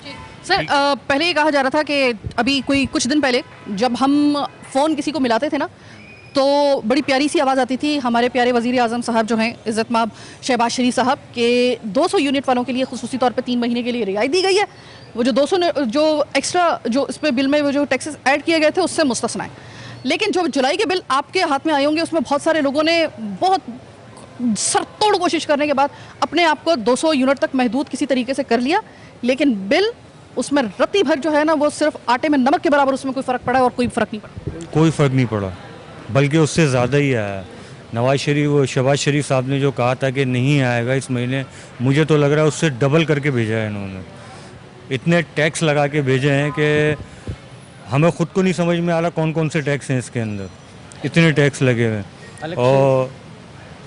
सर पहले ये कहा जा रहा था कि अभी कोई कुछ दिन पहले जब हम फ़ोन किसी को मिलाते थे ना, तो बड़ी प्यारी सी आवाज़ आती थी। हमारे प्यारे वज़ीर आज़म साहब जो हैं इज़्ज़त माब शहबाज शरीफ साहब के 200 यूनिट वालों के लिए खुसूसी तौर पे 3 महीने के लिए रियायत दी गई है। वो जो 200 जो एक्स्ट्रा जो इस पर बिल में वो जो टैक्सेस ऐड किए गए थे उससे मुस्तस्ना है। लेकिन जो जुलाई के बिल आपके हाथ में आए होंगे उसमें बहुत सारे लोगों ने बहुत सरतोड़ कोशिश करने के बाद अपने आप को 200 यूनिट तक महदूद किसी तरीके से कर लिया, लेकिन बिल उसमें रत्ती भर जो है ना वो सिर्फ आटे में नमक के बराबर, उसमें कोई फ़र्क पड़ा और कोई फ़र्क नहीं पड़ा। कोई फ़र्क नहीं पड़ा, बल्कि उससे ज़्यादा ही आया। शहबाज शरीफ साहब ने जो कहा था कि नहीं आएगा इस महीने, मुझे तो लग रहा है उससे डबल करके भेजा है इन्होंने। इतने टैक्स लगा के भेजे हैं कि हमें ख़ुद को नहीं समझ में आ रहा कौन कौन से टैक्स हैं इसके अंदर, इतने टैक्स लगे हुए। और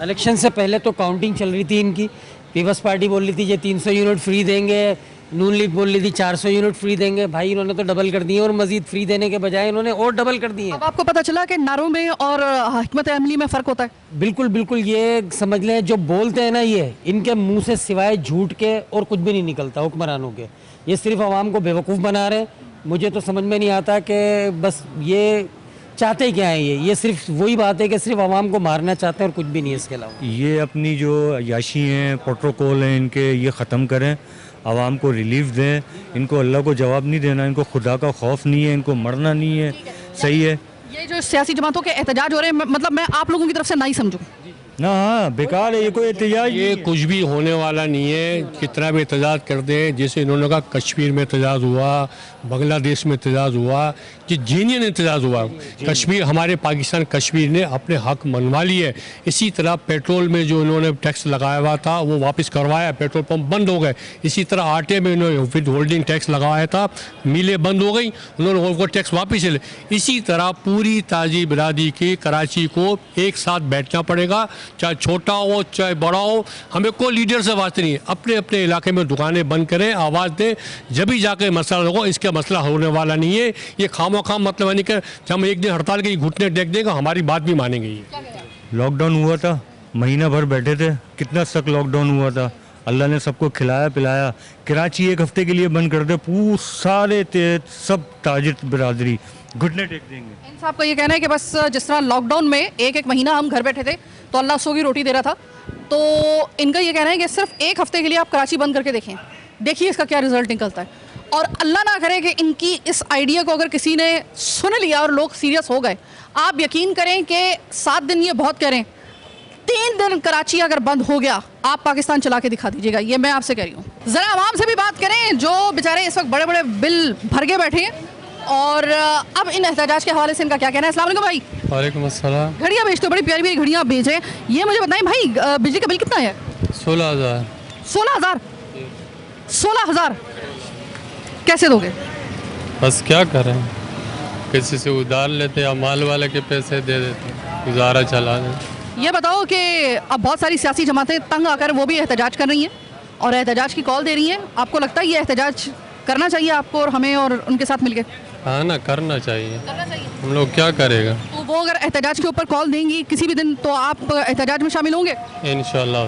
इलेक्शन से पहले तो काउंटिंग चल रही थी इनकी, पीपल्स पार्टी बोल रही थी ये 300 यूनिट फ्री देंगे, नून लीग बोल रही थी 400 यूनिट फ्री देंगे। भाई इन्होंने तो डबल कर दिए, और मजीद फ्री देने के बजाय इन्होंने और डबल कर दिए। अब आपको पता चला कि नारों में और हिकमत अमली में फ़र्क होता है। बिल्कुल बिल्कुल, ये समझ लें जो बोलते हैं ना, ये इनके मुंह से सिवाय झूठ के और कुछ भी नहीं निकलता हुक्मरानों के। ये सिर्फ आवाम को बेवकूफ़ बना रहे हैं। मुझे तो समझ में नहीं आता कि बस ये चाहते क्या है। ये सिर्फ वही बात है कि सिर्फ आवाम को मारना चाहते हैं और कुछ भी नहीं है इसके अलावा। ये अपनी जो अयाशी हैं, प्रोटोकॉल हैं इनके, ये ख़त्म करें, आवाम को रिलीफ दें। इनको अल्लाह को जवाब नहीं देना, इनको खुदा का खौफ नहीं है, इनको मरना नहीं है। सही है। ये जो सियासी जमातों के एहतजाज हो रहे हैं, मतलब मैं आप लोगों की तरफ से ना ही समझूं ना, हाँ बेकार है ये कोई एहतजाज। ये कुछ भी होने वाला नहीं है। कितना भी एहतजाज कर दें, जैसे इन्होंने कहा कश्मीर में एहतजाज हुआ, बांग्लादेश में एहतजाज हुआ, कि जेन्युइन एहतजाज हुआ। कश्मीर, हमारे पाकिस्तान कश्मीर ने अपने हक मनवा लिए। इसी तरह पेट्रोल में जो इन्होंने टैक्स लगाया हुआ था वो वापस करवाया, पेट्रोल पंप बंद हो गए। इसी तरह आटे में इन्होंने विद होल्डिंग टैक्स लगाया था, मिलें बंद हो गई, उन्होंने वो टैक्स वापस ले। इसी तरह पूरी ताजी बिरादरी की कराची को एक साथ बैठना पड़ेगा, चाहे छोटा हो चाहे बड़ा हो। हमें कोई लीडर से वास्ते नहीं है। अपने अपने इलाके में दुकानें बंद करें, आवाज़ दें, जब भी जाकर मसला होगा। इसका मसला होने वाला नहीं है। ये खामो खाम मतलब नहीं कर, हम एक दिन हड़ताल के घुटने टेक देगा, हमारी बात भी मानेंगे। लॉकडाउन हुआ था, महीना भर बैठे थे, कितना सख्त लॉकडाउन हुआ था। अल्लाह ने सबको खिलाया पिलाया। कराची एक हफ्ते के लिए बंद कर दे, पूरे सारे सब ताजिर बिरादरी घुटने टेक देंगे। इन साहब का ये कहना है कि बस जिस तरह लॉकडाउन में एक महीना हम घर बैठे थे तो अल्लाह सो की रोटी दे रहा था, तो इनका ये कहना है कि सिर्फ एक हफ्ते के लिए आप कराची बंद करके देखें, देखिए इसका क्या रिजल्ट निकलता है। और अल्लाह ना करे कि इनकी इस आइडिया को अगर किसी ने सुन लिया और लोग सीरियस हो गए, आप यकीन करें कि 7 दिन ये बहुत कह रहे हैं, 3 दिन कराची अगर बंद हो गया, आप पाकिस्तान चला के दिखा दीजिएगा। ये मैं आपसे कह रही हूँ। ज़रा आवाम से भी बात करें जो बेचारे इस वक्त बड़े बड़े बिल भर के बैठे हैं, और अब इन एहतजाज के हवाले से इनका क्या कहना है। अस्सलाम वालेकुम भाई। वालेकुम अस्सलाम। घड़ियाँ बेचते हो, बड़ी प्यारी प्यारी घड़ियाँ बेच रहे हैं। ये मुझे बताएं भाई, बिजली का बिल कितना है? 16,000। 16,000? 16,000 कैसे दोगे? बस क्या करें, किसी से उधार लेते या माल वाले के पैसे दे देते, गुजारा चला देते। ये बताओ कि अब बहुत सारी सियासी जमातें तंग आकर वो भी एहतजाज कर रही हैं और एहतजाज की कॉल दे रही हैं। आपको लगता है ये एहतजाज करना चाहिए आपको और हमें और उनके साथ मिलके? हाँ ना, करना चाहिए। हम लोग क्या करेगा। तो वो अगर एहतजाज के ऊपर कॉल देंगी किसी भी दिन, तो आप एहतजाज में शामिल होंगे? इंशाल्लाह।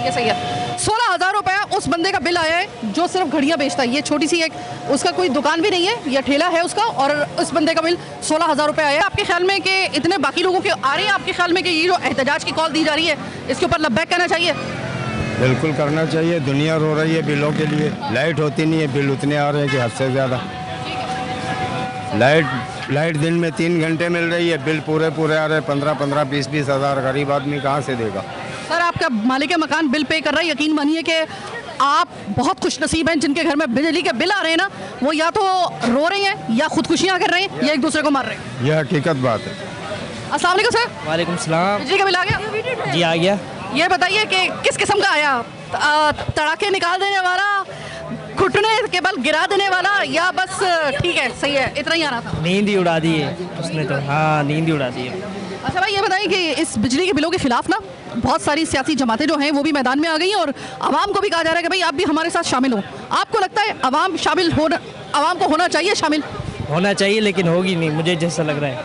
ये सही है। 16,000 रुपया उस बंदे का बिल आया है जो सिर्फ घड़ियां बेचता है। ये छोटी सी एक, उसका कोई दुकान भी नहीं है, ये ठेला है उसका, और उस बंदे का बिल 16,000 रुपया आया है। आपके ख्याल में कि इतने बाकी लोगों के आ रहे हैं, आपके ख्याल में कि ये जो एहतजाज की कॉल दी जा रही है इसके ऊपर लब्बैक करना चाहिए? बिल्कुल करना चाहिए। दुनिया रो रही है बिलों के लिए, लाइट होती नहीं है, बिल उतने आ रहे हैं कि हद से ज़्यादा। लाइट दिन में 3 घंटे मिल रही है, बिल पूरे आ रहे हैं 15-15, 20-20 हज़ार। गरीब आदमी कहाँ से देगा? सर, आपका मालिक मकान बिल पे कर रहा है, यकीन मानिए कि आप बहुत खुशनसीब हैं जिनके घर में बिजली के बिल आ रहे हैं ना, वो या तो रो रहे हैं या खुदकुशियाँ कर रहे हैं या एक दूसरे को मार रहे हैं। यह हकीकत बात है। अस्सलाम वालेकुम सर। वालेकुम सलाम। बिजली का बिल आ गया? जी आ गया। ये बताइए कि किस किस्म का आया? तड़ाके निकाल देने वाला, घुटने के बल गिरा देने वाला, या बस ठीक है सही है इतना ही आ रहा था? नींद ही उड़ा दी है उसने तो, हाँ नींद ही उड़ा दी है। अच्छा भाई, ये बताइए कि इस बिजली के बिलों के खिलाफ ना बहुत सारी सियासी जमातें जो हैं वो भी मैदान में आ गई हैं, और आवाम को भी कहा जा रहा है कि भाई आप भी हमारे साथ शामिल हो। आपको लगता है आवाम को होना चाहिए शामिल? होना चाहिए, लेकिन होगी नहीं, मुझे जैसा लग रहा है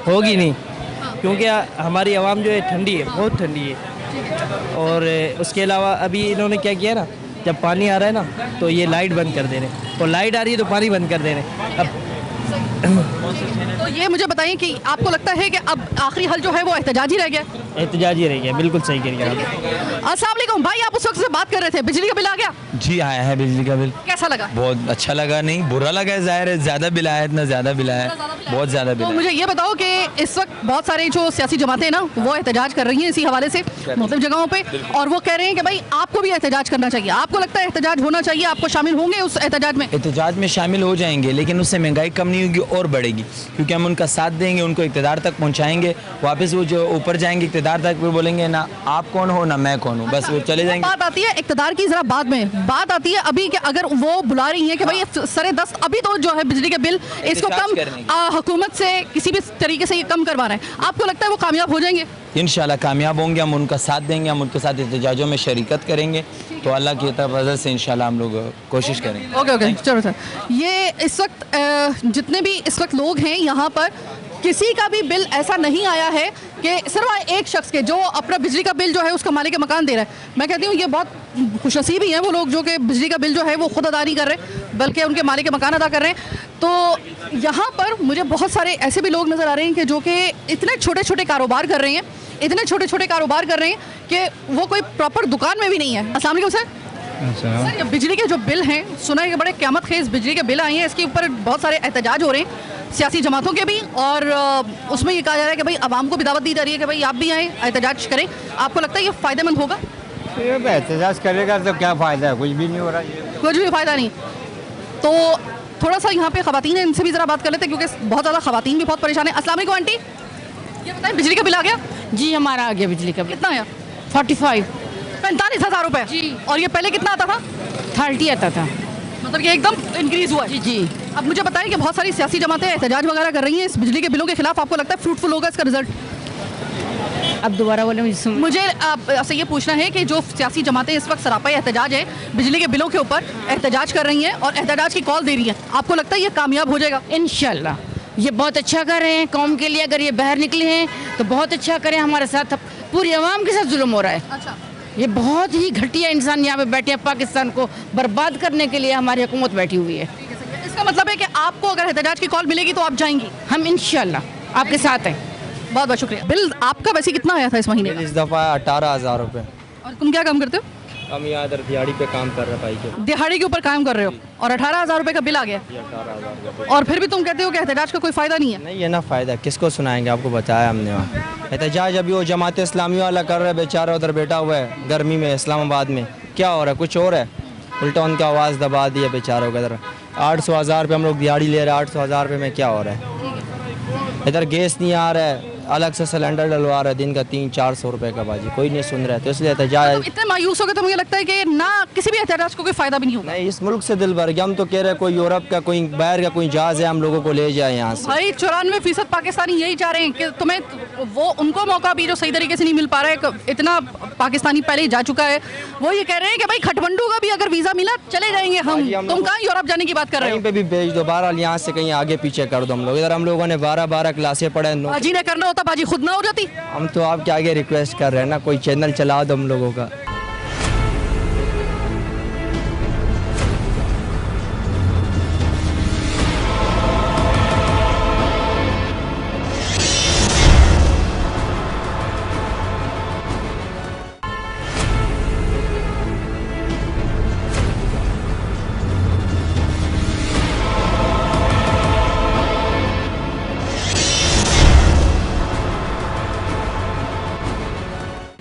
होगी नहीं, क्योंकि हमारी आवाम जो है ठंडी है, बहुत ठंडी है। और उसके अलावा अभी इन्होंने क्या किया ना, जब पानी आ रहा है ना तो ये लाइट बंद कर दे रहे हैं, और लाइट आ रही है तो पानी बंद कर दे रहे हैं। अब तो ये मुझे बताइए कि आपको लगता है कि अब आखिरी हल जो है वो एहतजाज ही रह गया? एहतजाज ही रह गया, बिल्कुल सही कह रही हैं। अस्सलाम वालेकुम भाई, आप उस वक्त से बात कर रहे थे, बिजली का बिल आ गया? जी आया है बिजली का बिल। कैसा लगा? बहुत अच्छा लगा, नहीं बुरा लगा, जाहिर है ज़्यादा बिल आया, इतना ज़्यादा बिल आया, बहुत ज़्यादा बिल तो आया। मुझे ये बताओ कि इस वक्त बहुत सारे जो सियासी जमातें हैं ना वो एहतजाज कर रही हैं इसी हवाले से मुख्तलिफ जगहों पे, और वो कह रहे हैं कि भाई आपको भी एहतजाज करना चाहिए। आपको लगता है एहतजाज होना चाहिए? आपको शामिल होंगे उस एहतजाज में? एहतजाज में शामिल हो जाएंगे, लेकिन उससे महंगाई कम नहीं होगी और बढ़ेगी, क्योंकि हम उनका साथ देंगे, उनको इक़्तिदार तक पहुँचाएंगे। वापस वो जो ऊपर जाएंगे इक़्तिदार तक, वो बोलेंगे ना आप कौन हो ना मैं कौन हूँ, बस वो चले जाएंगे। बात आती है इक़्तिदार की, जरा बाद में बात आती है अभी कि अगर वो बुला रही हैं कि भाई सरे 10 अभी तो जो है बिजली के बिल इसको कम हुकूमत से किसी भी तरीके से ये कम करवाना है, आपको लगता है वो कामयाब हो जाएंगे? इंशाल्लाह कामयाब होंगे, हम उनका साथ देंगे, हम उनके साथ एहतजाजों में शरीकत करेंगे, तो अल्लाह की वजह से इंशाल्लाह हम लोग कोशिश करेंगे। ओके चलो सर। ये इस वक्त जितने भी इस वक्त लोग हैं यहाँ पर, किसी का भी बिल ऐसा नहीं आया है कि सिर्फ एक शख्स के जो अपना बिजली का बिल जो है उसका मालिक मकान दे रहा है। मैं कहती हूँ ये बहुत खुशनसीब ही हैं वो लोग जो कि बिजली का बिल जो है वो खुद अदा नहीं कर रहे, बल्कि उनके मालिक मकान अदा कर रहे हैं। तो यहाँ पर मुझे बहुत सारे ऐसे भी लोग नज़र आ रहे हैं कि जो कि इतने छोटे छोटे कारोबार कर रहे हैं, इतने छोटे छोटे कारोबार कर रहे हैं कि वो कोई प्रॉपर दुकान में भी नहीं है। अस्सलाम वालेकुम सर। सर, ये बिजली के जो बिल हैं, सुना है कि बड़े क़यामत खेज़ बिजली के बिल आए हैं, इसके ऊपर बहुत सारे एहतजाज हो रहे हैं सियासी जमातों के भी, और उसमें ये कहा जा रहा है कि भाई आवाम को भी दावत दी जा रही है कि भाई आप भी आएँ एहतजाज करें। आपको लगता है ये फ़ायदेमंद होगा? एहतजाज करेगा तो क्या फ़ायदा है? कुछ भी नहीं हो रहा, कुछ भी फ़ायदा नहीं। तो थोड़ा सा यहाँ पे ख़वातीन है, इनसे भी ज़रा बात कर लेते हैं क्योंकि बहुत ज़्यादा ख़वातीन भी बहुत परेशान है। अस्सलाम वालेकुम आंटी, ये बताएं बिजली का बिल आ गया? जी हमारा आ गया बिजली का बिल। कितना आया? 45,000 रुपये जी। और ये पहले कितना आता था? 30 आता था, मतलब ये एकदम इंक्रीज हुआ? जी जी। अब मुझे बताइए कि बहुत सारी सियासी जमातें एहतजाज वगैरह कर रही हैं इस बिजली के बिलों के खिलाफ, आपको लगता है फ्रूटफुल होगा इसका रिजल्ट? अब दोबारा बोले मुझे आपसे ये पूछना है कि जो सियासी जमातें इस वक्त सरापा एहतजाज है बिजली के बिलों के ऊपर एहतजाज कर रही हैं और एहतजाज की कॉल दे रही हैं, आपको लगता है ये कामयाब हो जाएगा? इंशाल्लाह ये बहुत अच्छा कर रहे हैं कौम के लिए। अगर ये बाहर निकले हैं तो बहुत अच्छा करें, हमारे साथ पूरी आवाम के साथ जुल्म हो रहा है। अच्छा, ये बहुत ही घटिया इंसान यहाँ पे बैठे हैं, पाकिस्तान को बर्बाद करने के लिए हमारी हुकूमत बैठी हुई है। इसका मतलब है कि आपको अगर एहतजाज की कॉल मिलेगी तो आप जाएंगी? हम इंशाल्लाह आपके साथ हैं। बहुत बहुत शुक्रिया। बिल आपका वैसे कितना आया था इस महीने? इस दफ़ा 18,000 रुपये। और तुम क्या काम करते हो? हम यहाँ इधर दिहाड़ी पे काम कर रहे हैं भाई के। दिहाड़ी के ऊपर काम कर रहे हो और 18,000 रुपये का बिल आ गया, और फिर भी तुम कहते हो कि एहतजाज का कोई फ़ायदा नहीं है? नहीं है ना फ़ायदा, किसको सुनाएंगे, आपको बताया हमने। वहाँ एहतजाज अभी वो जमात इस्लामी वाला कर रहा है, बेचारा उधर बैठा हुआ है गर्मी में इस्लामाबाद में, क्या हो रहा है? कुछ और है, उल्टा उनका आवाज़ दबा दी है बेचारों का। इधर 800,000 रुपये हम लोग दिहाड़ी ले रहे हैं, 800,000 रुपये में क्या हो रहा है? इधर गैस नहीं आ रहा है, अलग से सिलेंडर डलवा रहा है दिन का 300-400 रुपये का बाजी, कोई नहीं सुन रहा है। तो इसलिए एहतजाज इतने मायूस हो गए तो मुझे लगता है कि ना किसी भी एहतजाज को कोई फ़ायदा भी नहीं होगा। नहीं, इस मुल्क से दिल भर गया। हम तो कह रहे हैं कोई यूरोप का कोई बाहर का कोई जहाज़ है, हम लोगों को ले जाए यहाँ से। भाई 94% पाकिस्तानी यही चाह रहे हैं कि तुम्हें वो उनको मौका भी जो सही तरीके से नहीं मिल पा रहा है। इतना पाकिस्तानी पहले ही जा चुका है, वो ये कह रहे हैं कि भाई खटमंडू का भी अगर वीज़ा मिला चले जाएंगे हम। तुम कहाँ यूरोप जाने की बात कर रहे हो? कहीं पे भी भेज दो, बहरहाल यहाँ से कहीं आगे पीछे कर दो। हम लोग इधर हम लोगों ने 12-12 क्लासें पढ़े। बाजी ने करना होता बाजी खुद ना हो जाती। हम तो आपके आगे रिक्वेस्ट कर रहे हैं ना, कोई चैनल चला दो हम लोगों का।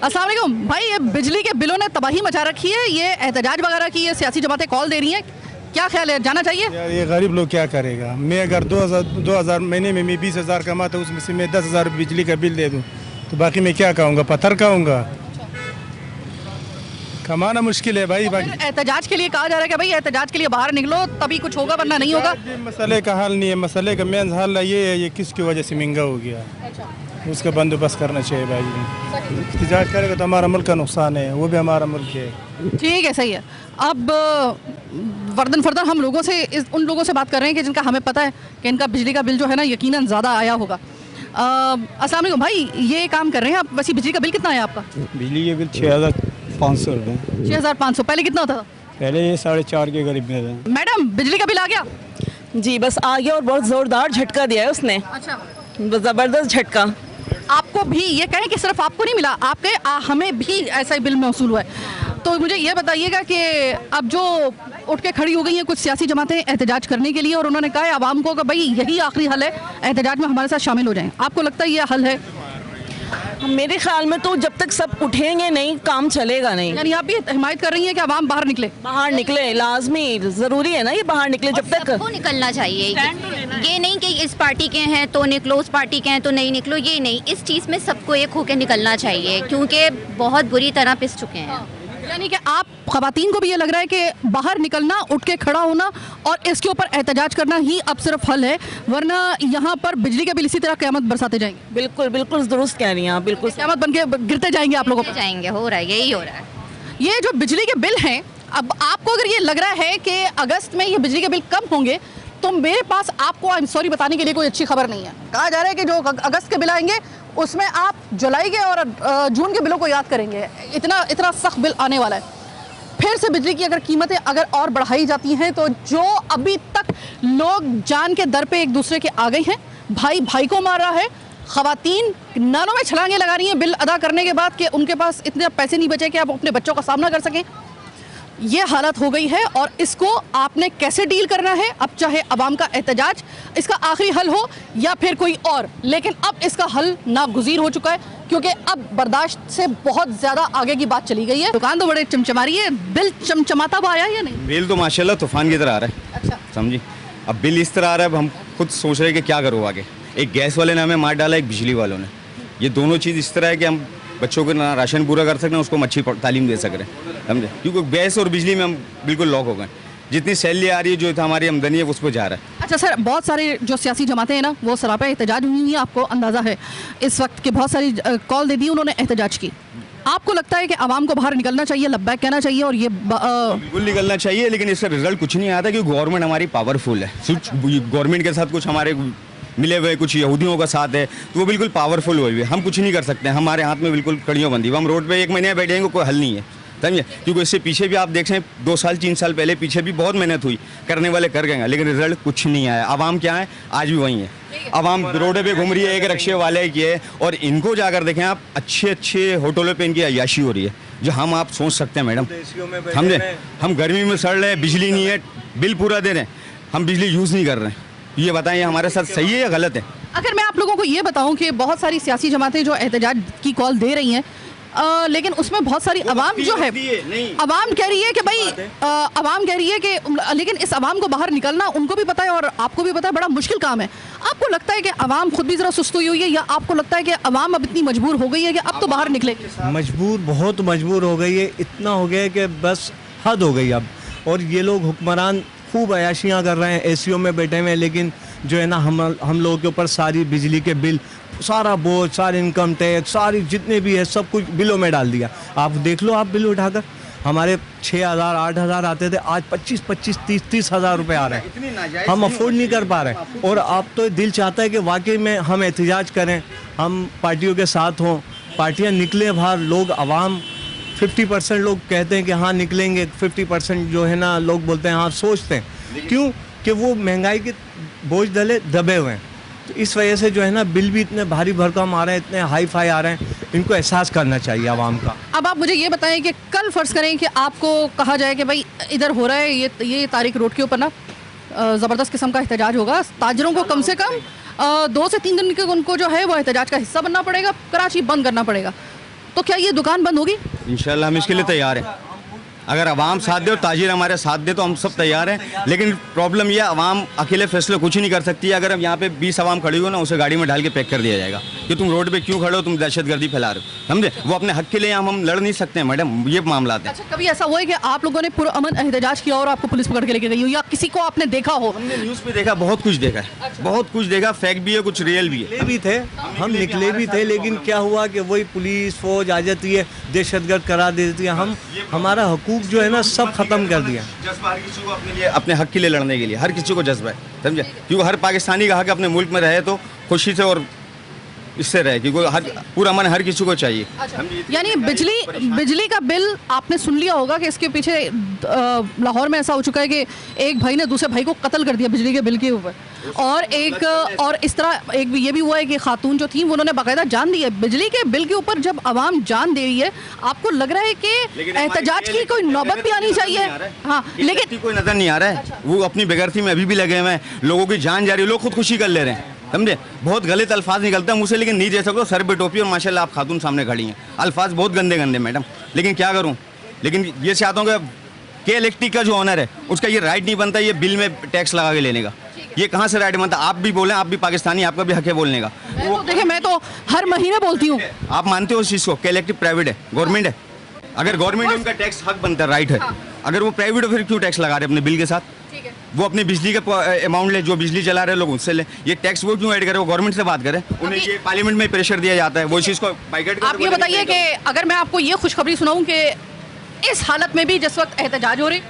अस्सलाम वालेकुम भाई, ये बिजली के बिलों ने तबाही मचा रखी है, ये एहतजाज वगैरह की ये सियासी जमातें कॉल दे रही हैं, क्या ख्याल है, जाना चाहिए? यार ये गरीब लोग क्या करेगा। मैं अगर 2000 महीने में मैं 20,000 कमाता हूँ, उसमें से मैं 10,000 बिजली का बिल दे दूँ तो बाकी मैं क्या खाऊंगा, पत्थर खाऊंगा। कमाना मुश्किल है भाई। बाकी एहतजाज के लिए कहा जा रहा है कि भाई एहतजाज के लिए बाहर निकलो तभी कुछ होगा वरना नहीं होगा। मसले का हल नहीं है, मसले का मेन हल ये है, ये किसकी वजह से महंगा हो गया, उसका बंदोबस्त करना चाहिए भाई। एहतजाज करेगा तो हमारा मुल्क का नुकसान है, वो भी हमारा मुल्क है। ठीक है, सही है। अब वर्दन फर्दन हम लोगों से उन लोगों से बात कर रहे हैं कि जिनका हमें पता है कि इनका बिजली का बिल जो है ना यकीनन ज़्यादा आया होगा। अस्सलाम वालेकुम भाई, ये काम कर रहे हैं आप, वैसे बिजली का बिल कितना है आपका? बिजली के बिल 6,500 रुपये। 6,500, पहले कितना होता था? पहले ये 4.5 के करीब में था। मैडम बिजली का बिल आ गया? जी बस आ गया, और बहुत ज़ोरदार झटका दिया है उसने। अच्छा, ज़बरदस्त झटका। आपको भी ये कहें कि सिर्फ आपको नहीं मिला, आपके हमें भी ऐसा ही बिल महसूल हुआ है। तो मुझे ये बताइएगा कि अब जो उठ के खड़ी हो गई हैं कुछ सियासी जमातें एहतजाज करने के लिए, और उन्होंने कहा है आवाम को कि भाई यही आखिरी हल है, एहतजाज में हमारे साथ शामिल हो जाएं, आपको लगता है ये हल है? मेरे ख्याल में तो जब तक सब उठेंगे नहीं काम चलेगा नहीं। यानी आप भी हिमायत कर रही हैं कि आवाम बाहर निकले? बाहर निकले, लाजमी ज़रूरी है ना, ये बाहर निकले जब तक। सबको निकलना चाहिए, ये नहीं कि इस पार्टी के हैं तो निकलो, उस पार्टी के हैं तो नहीं निकलो, ये नहीं, इस चीज़ में सबको एक होकर निकलना चाहिए क्योंकि बहुत बुरी तरह पिस चुके हैं। यानी कि आप ख़वातीन को भी ये लग रहा है कि बाहर निकलना, उठ के खड़ा होना और इसके ऊपर एहतजाज करना ही अब सिर्फ हल है, वरना यहाँ पर बिजली के बिल इसी तरह क़यामत बरसाते जाएंगे। बिल्कुल बिल्कुल दुरुस्त कह रही हैं आप, बिल्कुल क़यामत बन के गिरते जाएंगे आप लोगों पर। जाएंगे, हो रहा है, यही हो रहा है। ये जो बिजली के बिल हैं, अब आपको अगर ये लग रहा है कि अगस्त में ये बिजली के बिल कम होंगे तो मेरे पास आपको आई एम सॉरी बताने के लिए कोई अच्छी खबर नहीं है। कहा जा रहा है कि जो अगस्त के बिल आएंगे उसमें आप जुलाई के और जून के बिलों को याद करेंगे, इतना सख्त बिल आने वाला है। फिर से बिजली की अगर कीमतें अगर और बढ़ाई जाती हैं तो जो अभी तक लोग जान के दर पे एक दूसरे के आ गए हैं, भाई भाई को मार रहा है, ख़वातीन नालों में छलांगे लगा रही हैं बिल अदा करने के बाद कि उनके पास इतने पैसे नहीं बचे कि आप अपने बच्चों का सामना कर सकें, ये हालत हो गई है। और इसको आपने कैसे डील करना है, अब चाहे अवाम का एहतजाज इसका आखिरी हल हो या फिर कोई और, लेकिन अब इसका हल नागुज़ीर हो चुका है क्योंकि अब बर्दाश्त से बहुत ज़्यादा आगे की बात चली गई है। दुकान तो बड़े चमचमा रही है, बिल चमचमाता हुआ आया या नहीं? बिल तो माशाल्लाह तूफान की तरह आ रहा है। अच्छा, समझी, अब बिल इस तरह आ रहा है, अब हम खुद सोच रहे हैं कि क्या करो आगे। एक गैस वाले ने हमें मार डाला, एक बिजली वालों ने, ये दोनों चीज़ इस तरह है कि हम बच्चों को ना राशन पूरा कर सकते हैं, उसको अच्छी तालीम दे सक रहे हैं, समझे, क्योंकि गैस और बिजली में हम बिल्कुल लॉक हो गए। जितनी सैलरी आ रही है, जो हमारी आमदनी है उस पर जा रहा है। अच्छा सर, बहुत सारे जो सियासी जमातें हैं ना वो सरापा एहतजाज हुई हुई हैं, आपको अंदाज़ा है इस वक्त के बहुत सारी कॉल दे दी उन्होंने एहतजाज की। आपको लगता है कि आवाम को बाहर निकलना चाहिए, लब्बैक कहना चाहिए और ये बिल्कुल निकलना चाहिए, लेकिन इसका रिजल्ट कुछ नहीं आता क्योंकि गवर्नमेंट हमारी पावरफुल है। गवर्नमेंट के साथ कुछ हमारे मिले हुए कुछ यहूदियों का साथ है तो वो बिल्कुल पावरफुल हुए हुए, हम कुछ नहीं कर सकते, हमारे हाथ में बिल्कुल कड़ियों बंदी, हम रोड पे 1 महीने बैठेंगे, कोई हल नहीं है, समझे, क्योंकि इससे पीछे भी आप देख रहे हैं 2 साल 3 साल पहले पीछे भी बहुत मेहनत हुई, करने वाले कर गए, लेकिन रिजल्ट कुछ नहीं आया। आवाम क्या है, आज भी वही है, आवाम रोडे पे घूम रही है, एक रिक्शे वाले की है, और इनको जाकर देखें आप, अच्छे होटलों पे इनकी अय्याशी हो रही है जो हम आप सोच सकते हैं मैडम, समझे, हम गर्मी में सड़ रहे हैं, बिजली नहीं है, बिल पूरा दे रहे हैं, हम बिजली यूज़ नहीं कर रहे हैं, ये बताएं ये हमारे साथ सही है या गलत है? अगर मैं आप लोगों को ये बताऊं कि बहुत सारी सियासी जमातें जो एहतजाज की कॉल दे रही हैं, लेकिन उसमें बहुत सारी अवाम जो है, अवाम कह रही है कि भाई अवाम कह रही है कि, लेकिन इस अवाम को बाहर निकलना उनको भी पता है और आपको भी पता है बड़ा मुश्किल काम है। आपको लगता है कि अवाम खुद भी ज़रा सुस्त हुई है या आपको लगता है कि अवाम अब इतनी मजबूर हो गई है कि अब तो बाहर निकले? मजबूर, बहुत मजबूर हो गई है, इतना हो गया है कि बस हद हो गई अब। और ये लोग हुक्मरान खूब अयाशियाँ कर रहे हैं, एसीओ में बैठे हुए हैं, लेकिन जो है ना हम लोगों के ऊपर सारी बिजली के बिल, सारा बोझ, सारे इनकम टैक्स, सारी जितने भी है सब कुछ बिलों में डाल दिया। आप देख लो, आप बिल उठाकर, हमारे 6,000 8,000 आते थे, आज 25 30 हज़ार रुपये आ रहे हैं, हम अफोर्ड नहीं कर पा रहे। और अब तो दिल चाहता है कि वाकई में हम एहतजाज करें, हम पार्टियों के साथ हों, पार्टियाँ निकले बाहर, लोग आवाम 50% लोग कहते हैं कि हाँ निकलेंगे, 50% जो है ना लोग बोलते हैं हाँ सोचते हैं, क्यों कि वो महंगाई के बोझ दले दबे हुए हैं, तो इस वजह से जो है ना बिल भी इतने भारी भरकम आ रहे हैं, इतने हाई फाई आ रहे हैं, इनको एहसास करना चाहिए आवाम का। अब आप मुझे ये बताएं कि कल फ़र्ज़ करें कि आपको कहा जाए कि भाई इधर हो रहा है ये तारीख रोड के ऊपर ना ज़बरदस्त किस्म का एहतजाज होगा, ताजरों को कम से कम 2 से 3 दिन के उनको जो है वो एहतजाज का हिस्सा बनना पड़ेगा, कराची बंद करना पड़ेगा, तो क्या ये दुकान बंद होगी? इंशाल्लाह हम इसके लिए तैयार हैं। अगर अवाम साथ दे और ताजिर हमारे साथ दे तो हम सब तैयार हैं। लेकिन प्रॉब्लम यह अवाम अकेले फैसले कुछ ही नहीं कर सकती है। अगर हम यहाँ पे 20 अवाम खड़ी हो ना, उसे गाड़ी में ढाल के पैक कर दिया जाएगा कि तुम रोड पे क्यों खड़े हो, तुम दहशतगर्दी फैला रहे हो, समझे। वो अपने हक के लिए हम लड़ नहीं सकते हैं मैडम, ये मामला है। अच्छा, कभी ऐसा हुआ है कि आप लोगों ने पुरअमन एहतजाज किया और आपको पुलिस पकड़ के लेके गई हो, या किसी को आपने देखा हो? हमने न्यूज़ पे देखा, बहुत कुछ देखा है, बहुत कुछ देखा, फेक भी है, कुछ रियल भी है। भी थे, हम निकले भी थे, लेकिन क्या हुआ कि वही पुलिस फौज आ जाती है, दहशतगर्द करार दे देती है। हम हमारा हकूक जो है ना सब खत्म कर दिया। जज्बा हर किसी को अपने लिए, अपने हक के लिए लड़ने के लिए हर किसी को जज्बा है, समझे। क्योंकि हर पाकिस्तानी का हक अपने मुल्क में रहे तो खुशी से और इससे रहे, क्योंकि हर पूरा मन हर किसी को चाहिए। यानी बिजली का बिल आपने सुन लिया होगा कि इसके पीछे लाहौर में ऐसा हो चुका है कि एक भाई ने दूसरे भाई को कत्ल कर दिया बिजली के बिल के ऊपर, और इस तरह एक ये भी हुआ है कि खातून जो थी उन्होंने बाकायदा जान दी है बिजली के बिल के ऊपर। जब आवाम जान दे रही है, आपको लग रहा है कि एहतजाज की कोई नौबत भी आनी चाहिए? हाँ, लेकिन कोई नजर नहीं आ रहा है। वो अपनी बेगैरती में अभी भी लगे हुए हैं, लोगों की जान जा रही है, लोग खुदकुशी कर ले रहे हैं, समझे। बहुत गलत अल्फाज निकलते हैं मुझसे, लेकिन नहीं दे सकते। सर पे टोपी और माशाल्लाह आप खातून सामने खड़ी हैं, अल्फाज बहुत गंदे गंदे मैडम, लेकिन क्या करूं। लेकिन ये चाहता हूँ कि इलेक्ट्रिक का जो ऑनर है उसका ये राइट नहीं बनता ये बिल में टैक्स लगा के लेने का। ये कहाँ से राइट बनता? आप भी बोलें, आप भी पाकिस्तानी, आपका भी हक है बोलने का। देखिए, मैं तो हर महीने बोलती हूँ। आप मानते हो उस चीज़ को कि इलेक्ट्रिक प्राइवेट है, गवर्नमेंट है? अगर गवर्नमेंट है उनका टैक्स हक बनता है, राइट है। अगर वो प्राइवेट है फिर क्यों टैक्स लगा रहे हैं अपने बिल के साथ? वो अपनी बिजली का अमाउंट ले, जो बिजली चला रहे लोग उससे ले, ये टैक्स वो क्यों ऐड करे? वो गवर्नमेंट से बात करें, उन्हें ये पार्लियामेंट में प्रेशर दिया जाता है, वो इस चीज़ को बाइकआउट कर। आप ये बताइए कि अगर मैं आपको ये खुशखबरी सुनाऊं कि इस हालत में भी जिस वक्त एहतजाज हो रहे,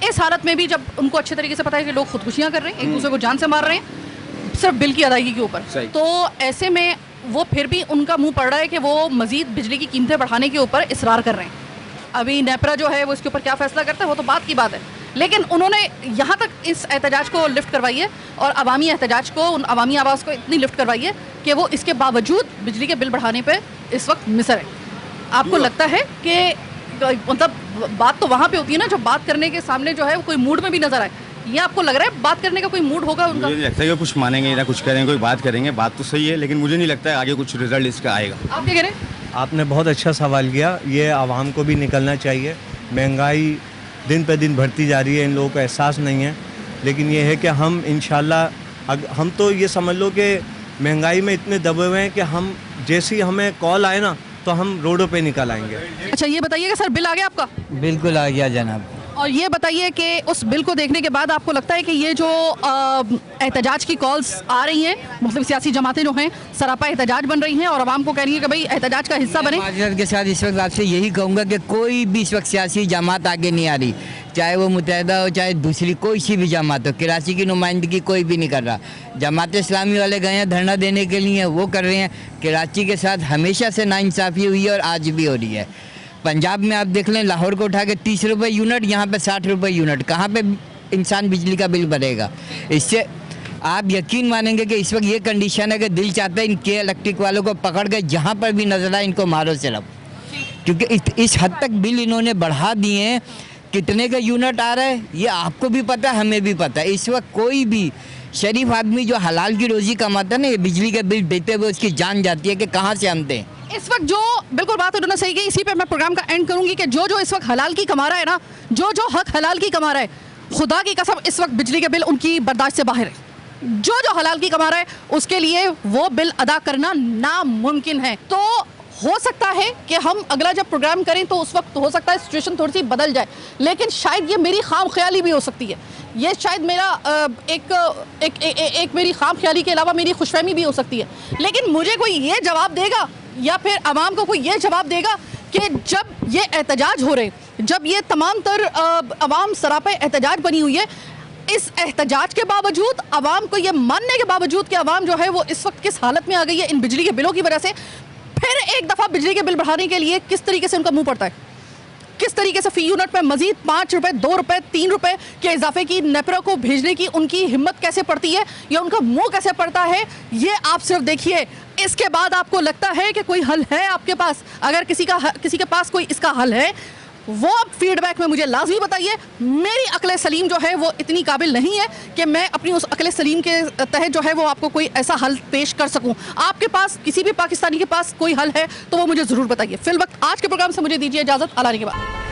इस हालत में भी जब उनको अच्छे तरीके से पता है कि लोग खुदकुशियाँ कर रहे हैं, एक दूसरे को जान से मार रहे हैं सिर्फ बिल की अदायगी के ऊपर, तो ऐसे में वो फिर भी उनका मुँह पड़ रहा है कि वो मज़ीद बिजली की कीमतें बढ़ाने के ऊपर इसरार कर रहे हैं। अभी नेपरा जो है वो इसके ऊपर क्या फैसला करता है वो तो बात की बात है, लेकिन उन्होंने यहाँ तक इस एहतजाज को लिफ्ट करवाई है और अवामी एहतजाज को, उन अवामी आवाज़ को इतनी लिफ्ट करवाई है कि वो इसके बावजूद बिजली के बिल बढ़ाने पे इस वक्त मिसर है। आपको लगता है कि मतलब बात तो वहाँ पे होती है ना जब बात करने के सामने जो है वो कोई मूड में भी नजर आए, ये आपको लग रहा है बात करने का कोई मूड होगा उनका? मुझे नहीं लगता है कि कुछ मानेंगे ना कुछ करेंगे, कोई बात करेंगे, बात तो सही है, लेकिन मुझे नहीं लगता है आगे कुछ रिजल्ट इसका आएगा। आप क्या कह रहे हैं? आपने बहुत अच्छा सवाल किया, ये आवाम को भी निकलना चाहिए। महंगाई दिन पे दिन बढ़ती जा रही है, इन लोगों को एहसास नहीं है, लेकिन ये है कि हम इंशाल्लाह हम तो ये समझ लो कि महंगाई में इतने दबे हुए हैं कि हम जैसी हमें कॉल आए ना तो हम रोडों पे निकल आएंगे। अच्छा, ये बताइएगा सर, बिल आ गया आपका? बिल्कुल आ गया जनाब। और ये बताइए कि उस बिल को देखने के बाद आपको लगता है कि ये जो एहतजाज की कॉल्स आ रही हैं, मुख्तलिफ सियासी जमातें जो हैं सरापा एहतजाज बन रही हैं और आवाम को कह रही है कि भाई एहतजाज का हिस्सा बने? माजरत के साथ इस वक्त आपसे यही कहूँगा कि कोई भी इस वक्त सियासी जमात आगे नहीं आ रही, चाहे वो मुत्तहिदा हो चाहे दूसरी कोई सी भी जमात हो। कराची की नुमाइंदगी कोई भी नहीं कर रहा। जमात इस्लामी वाले गए हैं धरना देने के लिए, वो कर रहे हैं। कराची के साथ हमेशा से नाइंसाफ़ी हुई है और आज भी हो रही है। पंजाब में आप देख लें, लाहौर को उठा के 30 रुपये यूनिट, यहाँ पे 60 रुपये यूनिट, कहाँ पे इंसान बिजली का बिल भरेगा? इससे आप यकीन मानेंगे कि इस वक्त ये कंडीशन है कि दिल चाहता है इनके इलेक्ट्रिक वालों को पकड़ के जहाँ पर भी नजर आए इनको मारो सिर्फ, क्योंकि इस हद तक बिल इन्होंने बढ़ा दिए हैं। कितने का यूनिट आ रहा है ये आपको भी पता है, हमें भी पता है। इस वक्त कोई भी शरीफ आदमी जो हलाल की रोज़ी कमाता है ना, ये बिजली के बिल देते हुए उसकी जान जाती है कि कहाँ से हम दें। इस वक्त जो बिल्कुल बात उन्होंने सही की, इसी पे मैं प्रोग्राम का एंड करूंगी कि जो जो इस वक्त हलाल की कमा रहा है ना, जो हक हलाल की कमा रहा है, खुदा की कसम इस वक्त बिजली के बिल उनकी बर्दाश्त से बाहर है। जो हलाल की कमा रहा है उसके लिए वो बिल अदा करना नामुमकिन है। तो हो सकता है कि हम अगला जब प्रोग्राम करें तो उस वक्त हो सकता है सिचुएशन थोड़ी सी बदल जाए, लेकिन शायद ये मेरी खाम ख्याली भी हो सकती है। ये शायद मेरा एक मेरी खाम ख्याली के अलावा मेरी खुशफहमी भी हो सकती है। लेकिन मुझे कोई ये जवाब देगा या फिर आवाम को कोई ये जवाब देगा कि जब ये एहतजाज हो रहे, जब ये तमाम तर आवाम सरापा एहतजाज बनी हुई है, इस एहतजाज के बावजूद आवाम को ये मानने के बावजूद कि आवाम जो है वो इस वक्त किस हालत में आ गई है इन बिजली के बिलों की वजह से, फिर एक दफ़ा बिजली के बिल बढ़ाने के लिए किस तरीके से उनका मुंह पड़ता है, किस तरीके से फी यूनिट पे मजीद 5 रुपए, 2 रुपए, 3 रुपए के इजाफे की नेपरा को भेजने की उनकी हिम्मत कैसे पड़ती है या उनका मुंह कैसे पड़ता है, ये आप सिर्फ देखिए। इसके बाद आपको लगता है कि कोई हल है आपके पास? अगर किसी के पास कोई इसका हल है वो आप फीडबैक में मुझे लाजमी बताइए। मेरी अक्ल सलीम जो है वो इतनी काबिल नहीं है कि मैं अपनी उस अक्ल सलीम के तहत जो है वो आपको कोई ऐसा हल पेश कर सकूं। आपके पास, किसी भी पाकिस्तानी के पास कोई हल है तो वो मुझे ज़रूर बताइए। फिल वक्त आज के प्रोग्राम से मुझे दीजिए इजाज़त। अल्लाह के बाद।